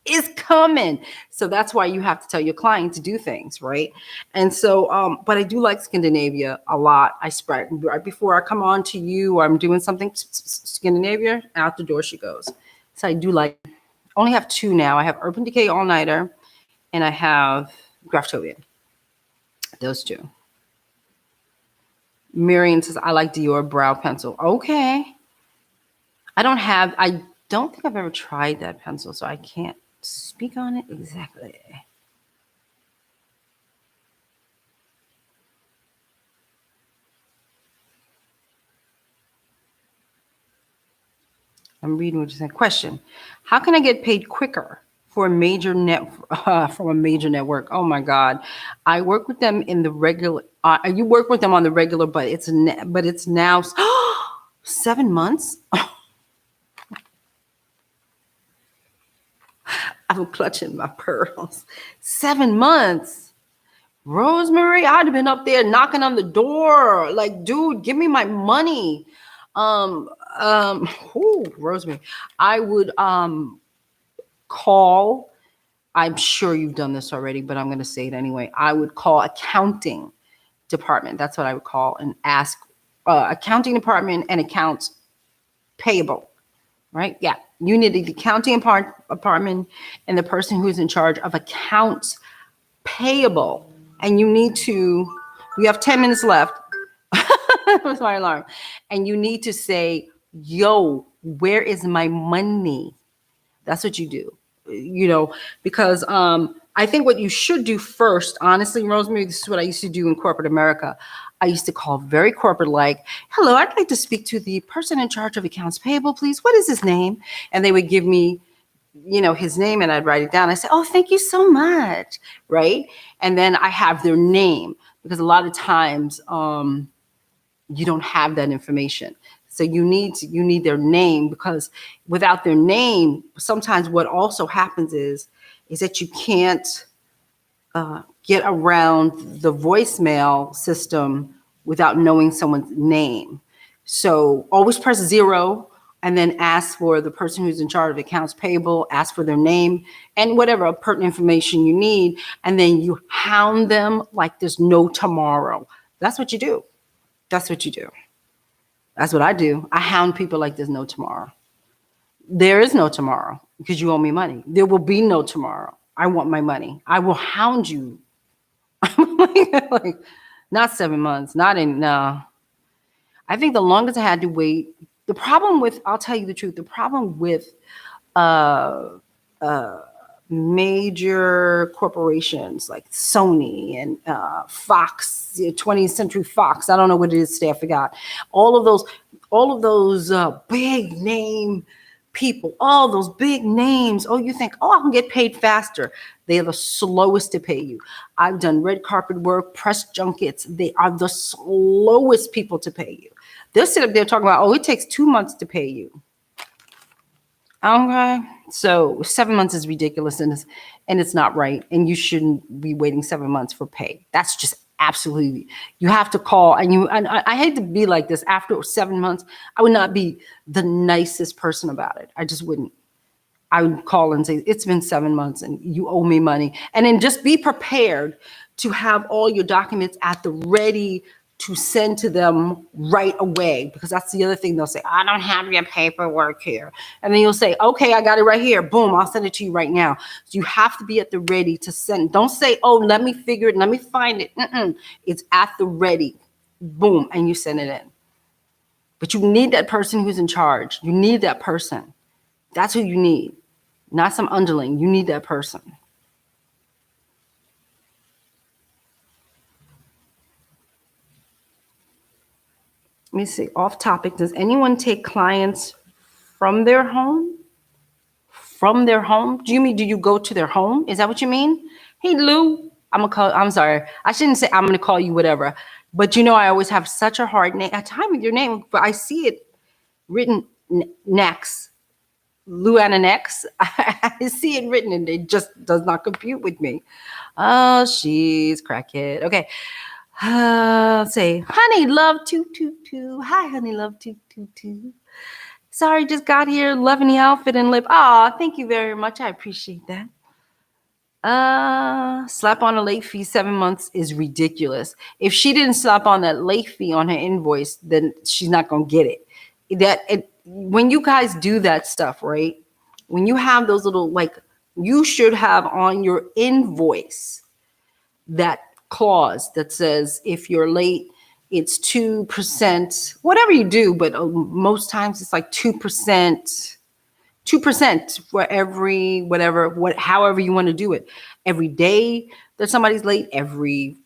It's coming. So that's why you have to tell your client to do things, right? And so, but I do like Scandinavia a lot. I spray right before I come on to you or I'm doing something, Scandinavia, out the door she goes. So I do like, only have two now. I have Urban Decay All Nighter and I have Graftobian. Those two. Miriam says, I like Dior brow pencil. Okay. I don't think I've ever tried that pencil, so I can't speak on it exactly. I'm reading what you said. Question: how can I get paid quicker for a major from a major network? Oh my God, I work with them in the regular. You work with them on the regular, but it's now 7 months. I'm clutching my pearls. 7 months. Rosemary, I'd have been up there knocking on the door. Like, dude, give me my money. Rosemary. I would call, I'm sure you've done this already, but I'm gonna say it anyway. I would call accounting department. That's what I would call and ask accounting department and accounts payable. Right? Yeah. You need the accounting department and the person who's in charge of accounts payable. And you need to, we have 10 minutes left. That's my alarm. And you need to say, yo, where is my money? That's what you do, because I think what you should do first, honestly, Rosemary, this is what I used to do in corporate America. I used to call very corporate, like, hello, I'd like to speak to the person in charge of accounts payable, please. What is his name? And they would give me, his name, and I'd write it down. I say, oh, thank you so much. Right. And then I have their name, because a lot of times you don't have that information. So you need their name, because without their name, sometimes what also happens is that you can't get around the voicemail system without knowing someone's name. So always press 0 and then ask for the person who's in charge of accounts payable, ask for their name and whatever pertinent information you need. And then you hound them like there's no tomorrow. That's what you do. That's what you do. That's what I do. I hound people like there's no tomorrow. There is no tomorrow. because you owe me money. There will be no tomorrow. I want my money. I will hound you. Like, not 7 months, not in, no. I think the longest I had to wait, the problem with, I'll tell you the truth, the problem with uh, major corporations like Sony and Fox, 20th Century Fox, I don't know what it is today, I forgot. All of those big name people, all those big names. Oh, you think, oh, I can get paid faster. They are the slowest to pay you. I've done red carpet work, press junkets. They are the slowest people to pay you. They'll sit up there talking about, oh, it takes 2 months to pay you. Okay. So 7 months is ridiculous and it's not right. And you shouldn't be waiting 7 months for pay. That's just absolutely, you have to call. And I hate to be like this. After 7 months, I would not be the nicest person about it. I just wouldn't. I would call and say, it's been 7 months and you owe me money. And then just be prepared to have all your documents at the ready to send to them right away, because that's the other thing. They'll say, I don't have your paperwork here. And then you'll say, okay, I got it right here. Boom, I'll send it to you right now. So you have to be at the ready to send. Don't say, oh, let me figure it. Let me find it. It's at the ready. Boom, and you send it in. But you need that person who's in charge. You need that person. That's who you need. Not some underling. You need that person. Let me see, off topic. Does anyone take clients from their home? From their home? Do you mean, do you go to their home? Is that what you mean? Hey, Lou, I'm sorry. I shouldn't say I'm going to call you whatever. But you know, I always have such a hard time with your name, but I see it written next. Luana Nex. I see it written and it just does not compute with me. Oh, she's crackhead. Okay. Say, honey, love 222. Hi, honey, love 222. Sorry, just got here, loving the outfit and lip. Aw, thank you very much. I appreciate that. Slap on a late fee 7 months is ridiculous. If she didn't slap on that late fee on her invoice, then she's not gonna get it. When you guys do that stuff, right? When you have those little, like, you should have on your invoice that clause that says if you're late, it's 2%, whatever you do, but most times it's like 2%, 2% for every however you want to do it. Every day that somebody's late, every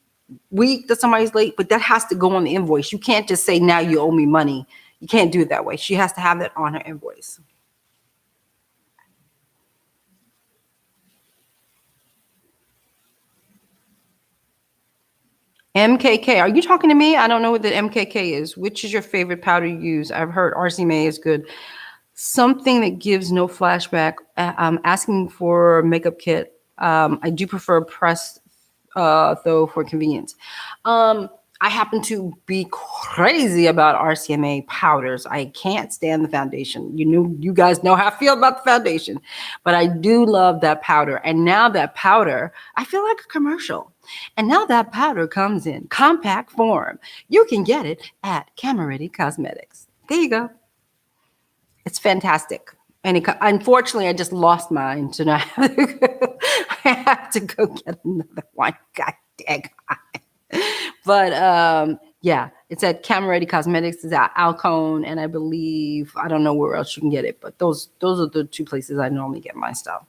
week that somebody's late, but that has to go on the invoice. You can't just say, now you owe me money. You can't do it that way. She has to have that on her invoice. MKK, are you talking to me? I don't know what the MKK is. Which is your favorite powder you use? I've heard RCMA is good. Something that gives no flashback. I'm asking for a makeup kit. I do prefer pressed, though, for convenience. I happen to be crazy about RCMA powders. I can't stand the foundation. You guys know how I feel about the foundation, but I do love that powder. And now that powder, I feel like a commercial. And now that powder comes in compact form. You can get it at Camera Ready Cosmetics. There you go. It's fantastic. And unfortunately, I just lost mine, so now I have to go get another one. God dang. But yeah, it's at Camera Ready Cosmetics. It's at Alcone, and I believe, I don't know where else you can get it, but those are the two places I normally get my stuff.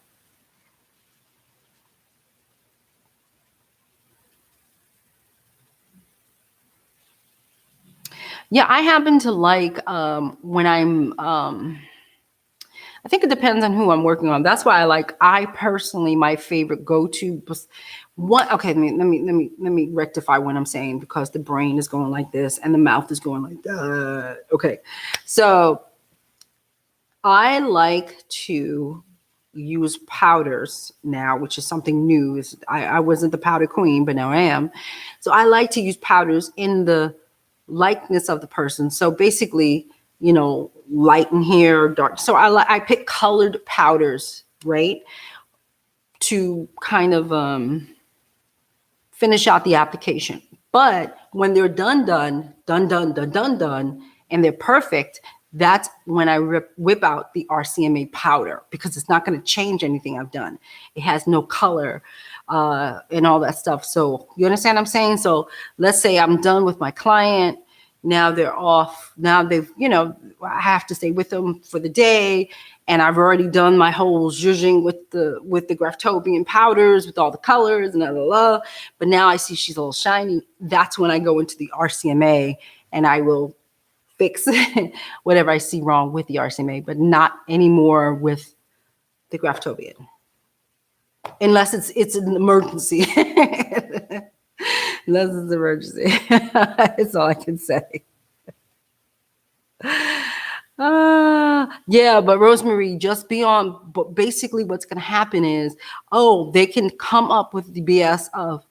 Yeah, I happen to like when I'm I think it depends on who I'm working on. That's why I personally, my favorite go-to one. Okay, let me rectify what I'm saying, because the brain is going like this and the mouth is going like that. Okay, so I like to use powders now, which is something new. I wasn't the powder queen, but now I am. So I like to use powders in the likeness of the person. So basically, light in here, dark. So I pick colored powders, right, to kind of finish out the application. But when they're done, and they're perfect, That's when I whip out the RCMA powder, because it's not going to change anything I've done. It has no color and all that stuff. So you understand what I'm saying? So let's say I'm done with my client. Now they're off. Now they've, I have to stay with them for the day. And I've already done my whole zhuzhing with the Graftobian powders, with all the colors and blah. But now I see she's a little shiny. That's when I go into the RCMA and I will fix whatever I see wrong with the RCMA, but not anymore with the Graftobian. Unless it's an emergency. Unless it's an emergency. That's all I can say. Yeah, but Rosemary, just beyond, but basically what's going to happen is, they can come up with the BS of,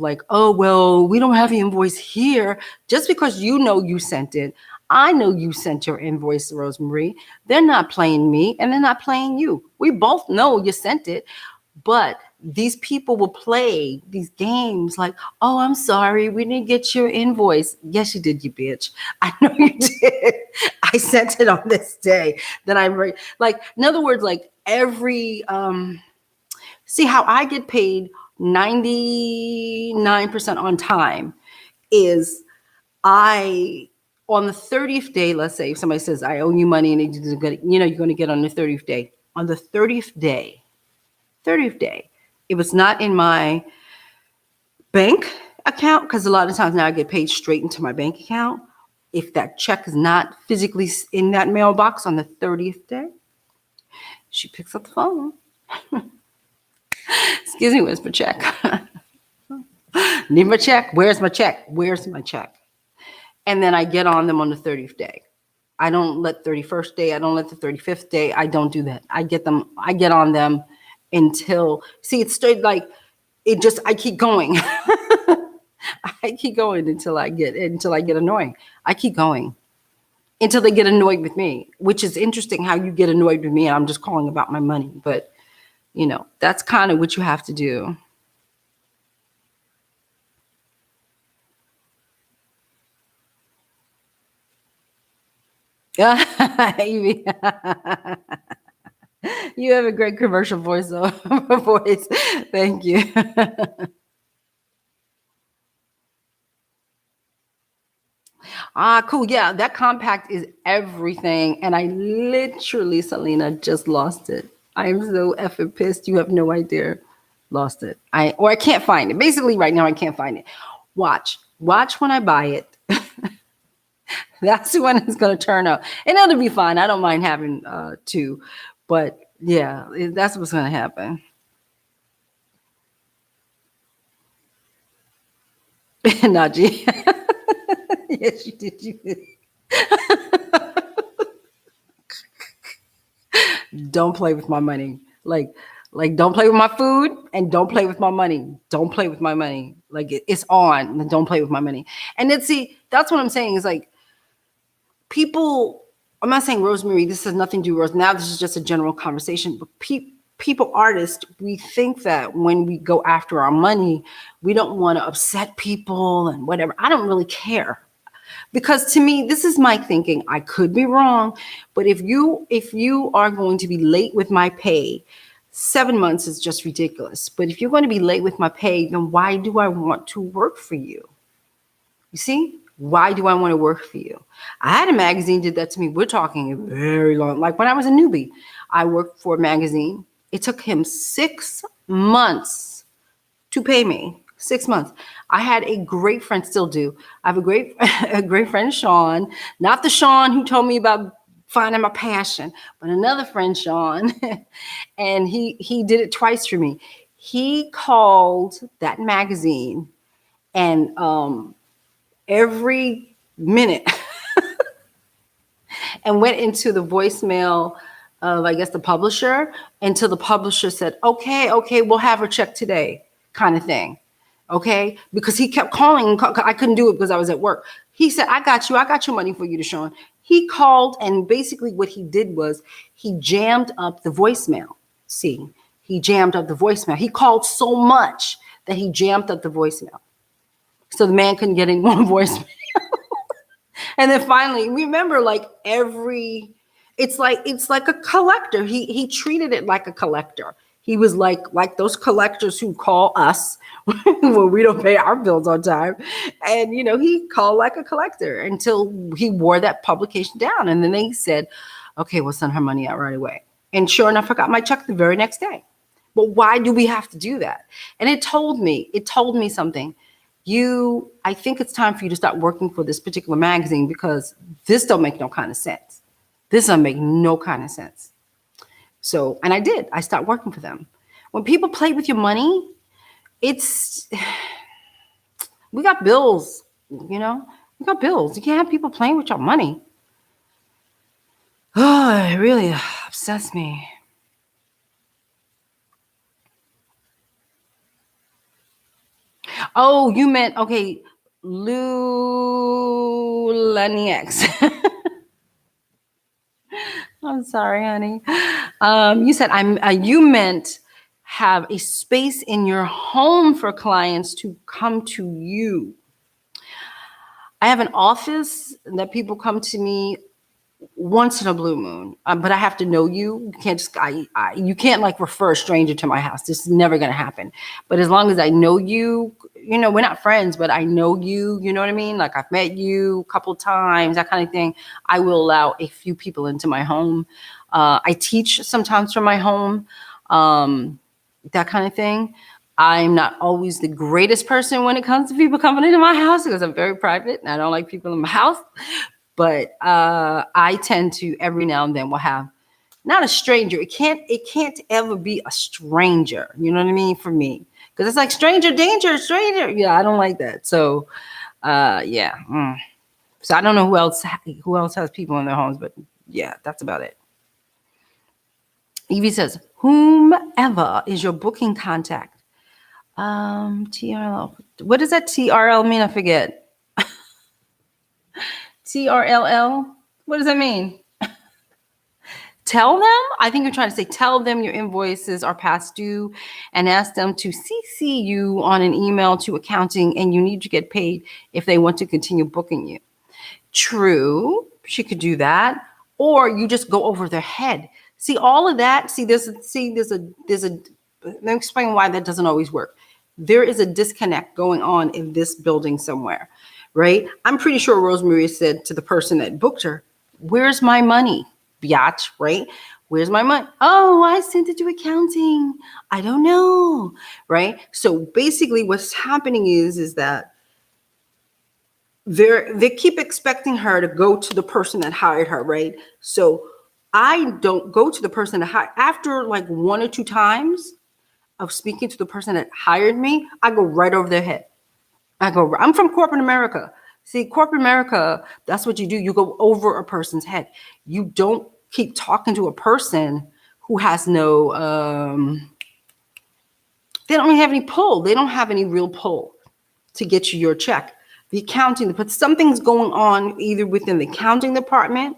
like, oh, well, we don't have the invoice here. Just because you sent it, I know you sent your invoice, Rosemary. They're not playing me and they're not playing you. We both know you sent it, but these people will play these games like, oh, I'm sorry, we didn't get your invoice. Yes, you did, you bitch. I know you did. I sent it on this day. Then like, in other words, like every, see how I get paid 99% on time is on the 30th day, let's say if somebody says I owe you money and you're going to get on the 30th day. On the 30th day, if it's not in my bank account, because a lot of times now I get paid straight into my bank account. If that check is not physically in that mailbox on the 30th day, she picks up the phone. Excuse me, where's my check? Need my check? Where's my check? Where's my check? And then I get on them on the 30th day. I don't let 31st day. I don't let the 35th day. I don't do that. I get on them until, see, it's straight like, I keep going. I keep going until I get annoying. I keep going until they get annoyed with me, which is interesting how you get annoyed with me and I'm just calling about my money. But, that's kind of what you have to do. You have a great commercial voice. Thank you. Cool. Yeah, that compact is everything. And I literally, Selena, just lost it. I am so effing pissed. You have no idea. Lost it. I can't find it. Basically, right now, I can't find it. Watch when I buy it. That's when it's going to turn up. And it'll be fine. I don't mind having two. But yeah, that's what's going to happen. Najee. Yes, you did. You did. Don't play with my money. Like don't play with my food and don't play with my money. Don't play with my money. Like it's on. Don't play with my money. And then see, that's what I'm saying is like people. I'm not saying Rosemary. This has nothing to do with Rosemary. Now this is just a general conversation. But people, artists, we think that when we go after our money, we don't want to upset people and whatever. I don't really care. Because to me, this is my thinking. I could be wrong, but if you are going to be late with my pay, 7 months is just ridiculous. But if you're going to be late with my pay, then why do I want to work for you? You see? Why do I want to work for you? I had a magazine did that to me. We're talking a very long, like when I was a newbie, I worked for a magazine. It took him 6 months to pay me. 6 months. I had a great friend, still do. I have a great friend, Sean, not the Sean who told me about finding my passion, but another friend, Sean. And he did it twice for me. He called that magazine and every minute and went into the voicemail of, I guess, the publisher until the publisher said, okay, we'll have her check today, kind of thing. Okay, because he kept calling. I couldn't do it because I was at work. He said, I got your money for you, DeShawn. He called, and basically what he did was he jammed up the voicemail. See, he jammed up the voicemail. He called so much that he jammed up the voicemail. So the man couldn't get any more voicemail. And then finally, remember, like it's like a collector. He treated it like a collector. He was like those collectors who call us when we don't pay our bills on time. And he called like a collector until he wore that publication down. And then they said, okay, we'll send her money out right away. And sure enough, I got my check the very next day. But why do we have to do that? And it told me something. I think it's time for you to start working for this particular magazine, because this don't make no kind of sense. This don't make no kind of sense. So, and I did. I stopped working for them. When people play with your money, we got bills, We got bills. You can't have people playing with your money. Oh, it really upsets me. Oh, you meant, okay, Lulaniacs. I'm sorry, honey. You said you meant have a space in your home for clients to come to you. I have an office that people come to me once in a blue moon, but I have to know you. You can't just you can't like refer a stranger to my house. This is never gonna happen. But as long as I know you, we're not friends, but I know you. You know what I mean? Like I've met you a couple times, that kind of thing. I will allow a few people into my home. I teach sometimes from my home, that kind of thing. I'm not always the greatest person when it comes to people coming into my house because I'm very private and I don't like people in my house. But I tend to every now and then will have not a stranger. It can't ever be a stranger. You know what I mean? For me, because it's like stranger danger, stranger. Yeah, I don't like that. So yeah. So I don't know who else has people in their homes, but yeah, that's about it. Evie says, whomever is your booking contact. TRL. What does that TRL mean? I forget. TRLL? What does that mean? Tell them? I think you're trying to say tell them your invoices are past due and ask them to CC you on an email to accounting and you need to get paid if they want to continue booking you. True. She could do that. Or you just go over their head. See, all of that. There's a let me explain why that doesn't always work. There is a disconnect going on in this building somewhere, right? I'm pretty sure Rosemary said to the person that booked her, where's my money, biatch, right? Where's my money? Oh, I sent it to accounting. I don't know, right? So basically what's happening is that they keep expecting her to go to the person that hired her, right? So I don't go to the person that hired. After like one or two times of speaking to the person that hired me, I go right over their head. I'm from corporate America. See, corporate America, that's what you do. You go over a person's head. You don't keep talking to a person who has no, they don't have any pull. They don't have any real pull to get you your check. The accounting, but something's going on either within the accounting department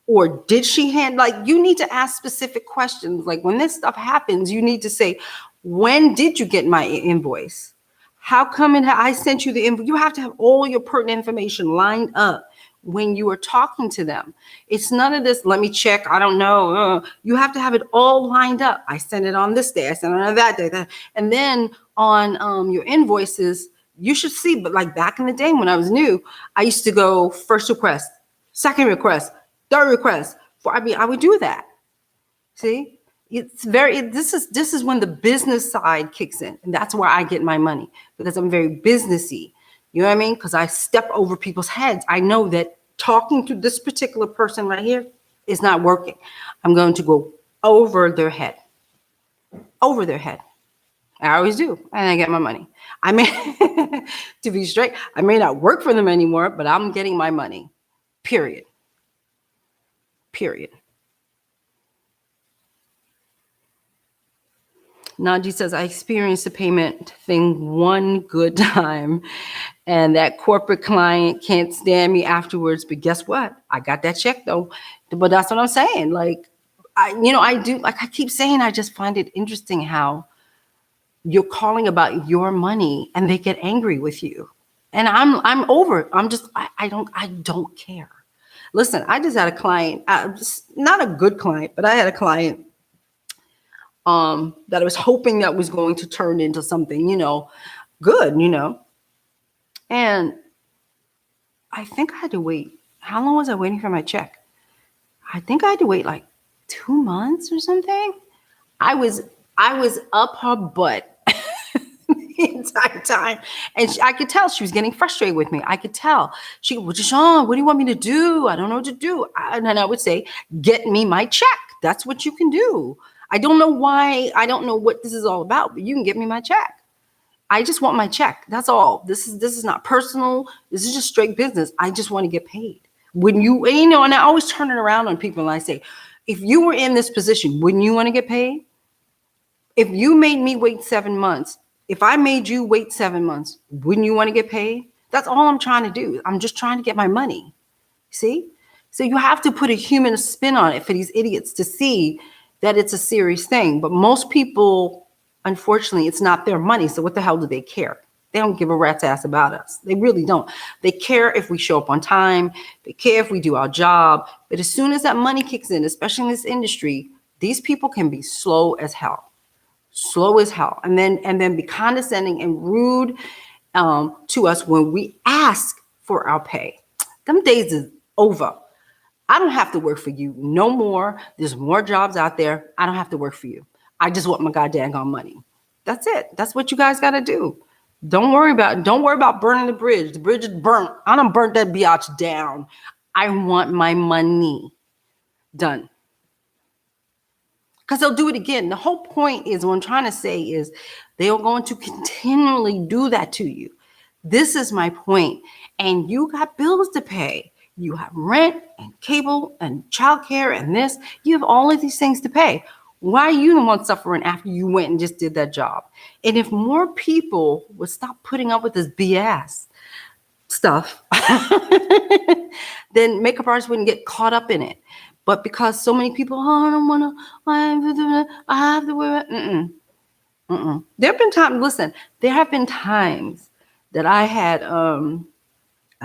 or did she you need to ask specific questions. Like when this stuff happens, you need to say, when did you get my invoice? How come I sent you the invoice? You have to have all your pertinent information lined up when you are talking to them. It's none of this, let me check, I don't know. You have to have it all lined up. I sent it on this day, I sent it on that day. And then on your invoices, you should see, but like back in the day when I was new, I used to go first request, second request, third request. I would do that. See, this is when the business side kicks in, and that's where I get my money because I'm very businessy. You know what I mean? Because I step over people's heads. I know that talking to this particular person right here is not working. I'm going to go over their head. Over their head. I always do, and I get my money. I may, to be straight, I may not work for them anymore, but I'm getting my money. Period. Period. Naji says, I experienced the payment thing one good time, and that corporate client can't stand me afterwards. But guess what? I got that check though. But that's what I'm saying. Like, I do, like I keep saying, I just find it interesting how you're calling about your money and they get angry with you. And I'm over it. I don't care. Listen, I just had a client, not a good client, but I had a client that I was hoping that was going to turn into something, good, And I think I had to wait. How long was I waiting for my check? I think I had to wait like 2 months or something. I was up her butt the entire time, and I could tell she was getting frustrated with me. I could tell she, well, DeShawn, what do you want me to do? I don't know what to do. And then I would say, get me my check. That's what you can do. I don't know why. I don't know what this is all about, but you can get me my check. I just want my check. That's all. This is not personal. This is just straight business. I just want to get paid. When and I always turn it around on people and I say, if you were in this position, wouldn't you want to get paid? If you made me wait 7 months, if I made you wait 7 months, wouldn't you want to get paid? That's all I'm trying to do. I'm just trying to get my money. See? So you have to put a human spin on it for these idiots to see that it's a serious thing. But most people, unfortunately, it's not their money. So what the hell do they care? They don't give a rat's ass about us. They really don't. They care if we show up on time. They care if we do our job. But as soon as that money kicks in, especially in this industry, these people can be slow as hell. Slow as hell. And then be condescending and rude to us when we ask for our pay. Them days is over. I don't have to work for you no more. There's more jobs out there. I don't have to work for you. I just want my goddamn money. That's it. That's what you guys got to do. Don't worry about burning the bridge. The bridge is burnt. I done burnt that biatch down. I want my money. Done. Because they'll do it again. The whole point is, what I'm trying to say is, they are going to continually do that to you. This is my point. And you got bills to pay. You have rent and cable and childcare and this. You have all of these things to pay. Why are you the one suffering after you went and just did that job? And if more people would stop putting up with this BS stuff, then makeup artists wouldn't get caught up in it. But because so many people, I don't want to, I have to wear it. There have been times, listen, there have been times that I had, I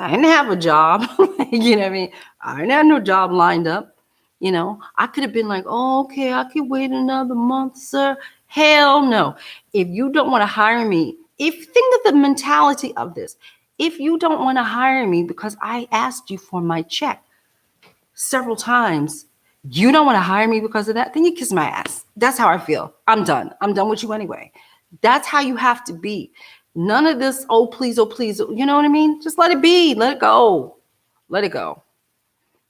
didn't have a job. You know what I mean? I didn't have no job lined up. I could have been like, oh, okay, I could wait another month, sir. Hell no. If you don't want to hire me, think of the mentality of this. If you don't want to hire me because I asked you for my check several times, you don't want to hire me because of that, then you kiss my ass. That's how I feel. I'm done. I'm done with you anyway. That's how you have to be. None of this, oh, please, you know what I mean? Just let it be. Let it go. Let it go.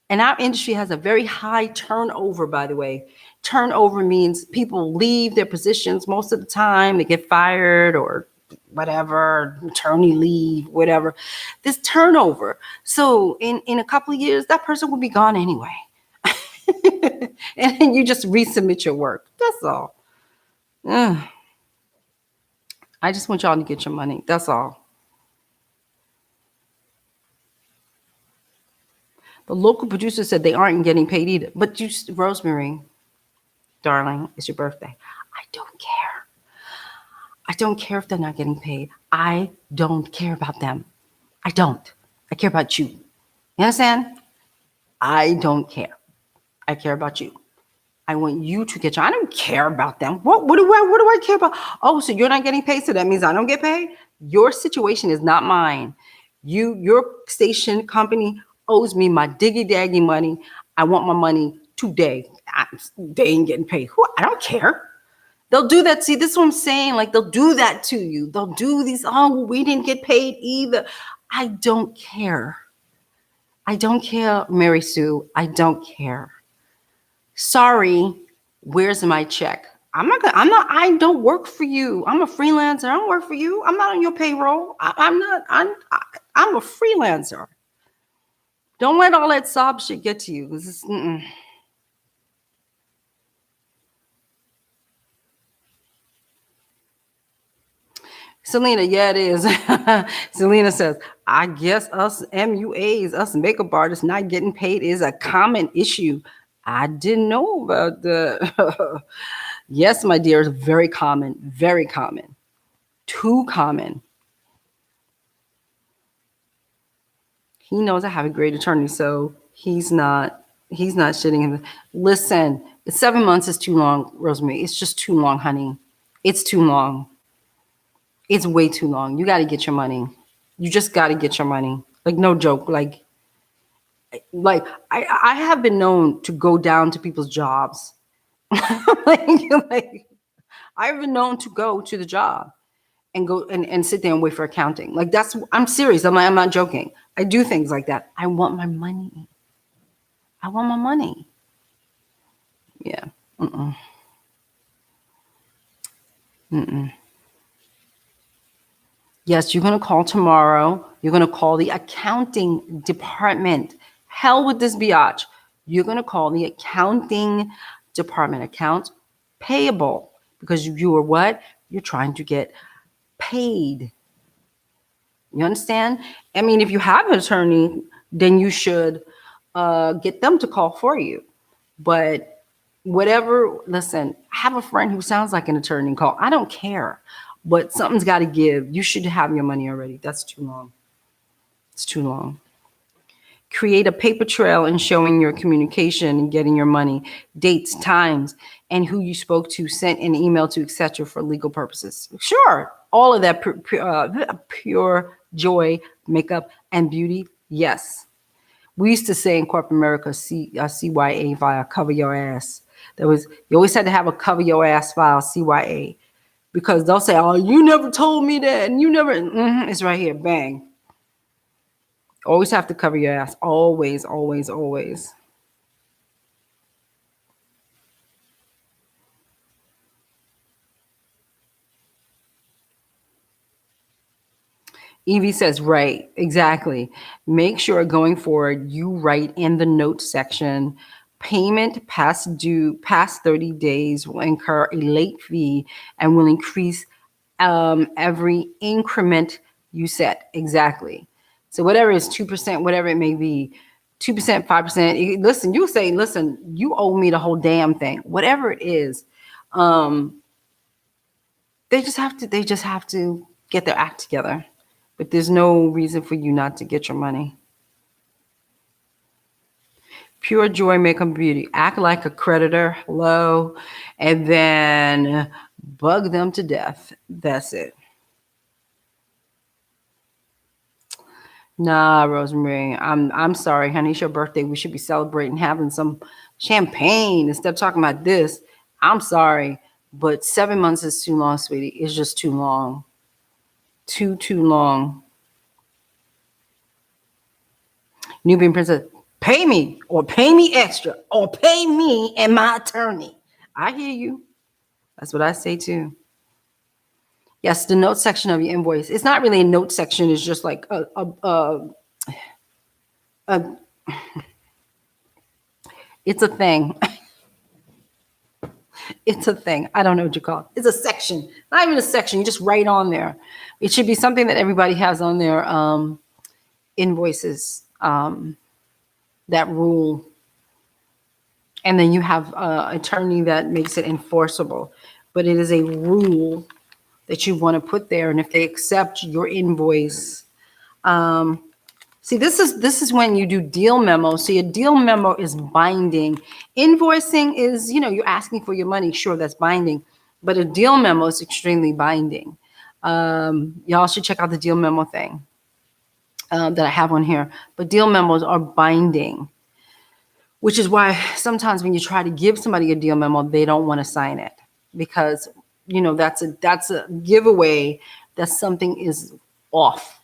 And our industry has a very high turnover, by the way. Turnover means people leave their positions most of the time. They get fired or whatever, maternity leave, whatever. This turnover. So in a couple of years, that person will be gone anyway. And you just resubmit your work. That's all. I just want y'all to get your money. That's all. The local producer said they aren't getting paid either. But Rosemary, darling, it's your birthday. I don't care. I don't care if they're not getting paid. I don't care about them. I don't. I care about you. You understand? I don't care. I care about you. I want you to get your, I don't care about them. What do I care about? Oh, so you're not getting paid, so that means I don't get paid? Your situation is not mine. Your station company owes me my diggy-daggy money. I want my money today. They ain't getting paid. I don't care. They'll do that. See, this is what I'm saying. Like, they'll do that to you. They'll do these, oh, we didn't get paid either. I don't care. I don't care, Mary Sue. I don't care. Sorry, where's my check? I don't work for you. I'm a freelancer. I don't work for you. I'm not on your payroll. I'm a freelancer. Don't let all that sob shit get to you. This is, Selena, yeah, it is. Selena says, I guess us MUAs, us makeup artists not getting paid is a common issue. I didn't know about that. Yes, my dear, it's very common. Very common. Too common. He knows I have a great attorney, so he's not shitting him. Listen, 7 months is too long, Rosemary. It's just too long, honey. It's too long. It's way too long. You got to get your money. You just got to get your money. Like, no joke. Like I have been known to go down to people's jobs. like I've been known to go to the job and go and sit there and wait for accounting. Like, I'm serious. I'm not joking. I do things like that. I want my money. I want my money. Yeah. Yes, you're going to call tomorrow. You're going to call the accounting department. Hell with this biatch. You're going to call the accounting department, accounts payable, because you are what? You're trying to get paid. You understand? I mean, if you have an attorney, then you should get them to call for you. But whatever, listen, I have a friend who sounds like an attorney call. I don't care, but something's got to give. You should have your money already. That's too long. It's too long. Create a paper trail in showing your communication and getting your money, dates, times, and who you spoke to, sent an email to, etc. for legal purposes. Sure, all of that pure joy, makeup, and beauty. Yes. We used to say in corporate America, CYA file, cover your ass. You always had to have a cover your ass file, CYA, because they'll say, oh, you never told me that, and you never, it's right here, bang. Always have to cover your ass, always, always, always. Evie says, right, exactly. Make sure going forward, you write in the note section, payment past 30 days will incur a late fee and will increase every increment you set. Exactly. So whatever is 2%, whatever it may be, 2%, 5%. Listen, you say, listen, you owe me the whole damn thing. Whatever it is, they just have to get their act together. But there's no reason for you not to get your money. Pure joy, makeup, beauty. Act like a creditor, hello, and then bug them to death. That's it. Nah, Rosemary, I'm sorry, honey. It's your birthday. We should be celebrating, having some champagne instead of talking about this. I'm sorry, but 7 months is too long, sweetie. It's just too long. Too long. Nubian Princess, pay me or pay me extra or pay me and my attorney. I hear you. That's what I say too. Yes, the note section of your invoice. It's not really a note section. It's just like it's a thing. It's a thing. I don't know what you call it. It's a section. Not even a section. You just write on there. It should be something that everybody has on their invoices. That rule. And then you have an attorney that makes it enforceable. But it is a rule that you want to put there. And if they accept your invoice, see, this is when you do deal memo. So your deal memo is binding. Invoicing is, you're asking for your money. Sure, that's binding. But a deal memo is extremely binding. Y'all should check out the deal memo thing that I have on here. But deal memos are binding, which is why sometimes when you try to give somebody a deal memo, they don't want to sign it because, that's a giveaway that something is off.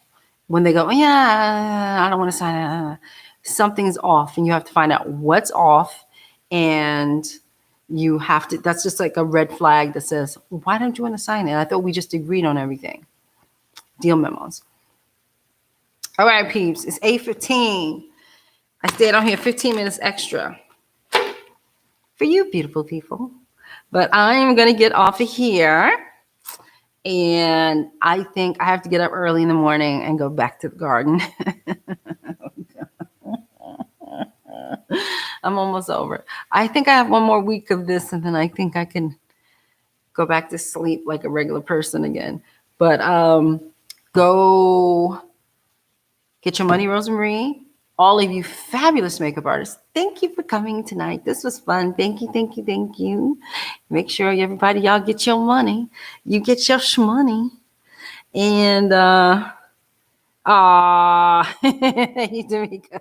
When they go, yeah, I don't want to sign it. Something's off, and you have to find out what's off, and you have to. That's just like a red flag that says, why don't you want to sign it? I thought we just agreed on everything. Deal memos. All right, peeps. It's 8:15. I stayed on here 15 minutes extra for you, beautiful people. But I'm going to get off of here. And I think I have to get up early in the morning and go back to the garden. I'm almost over. I think I have one more week of this, and then I think I can go back to sleep like a regular person again. But go Get your money, Rosemarie. All of you fabulous makeup artists, thank you for coming tonight. This was fun. Thank you, thank you, thank you. Make sure everybody, y'all get your money. You get your shmoney. And, Tamika.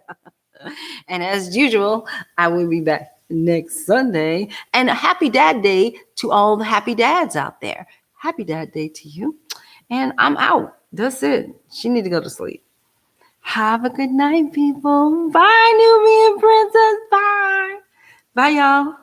And as usual, I will be back next Sunday. And a happy dad day to all the happy dads out there. Happy dad day to you. And I'm out. That's it. She need to go to sleep. Have a good night, people. Bye, Nubian princess. Bye. Bye, y'all.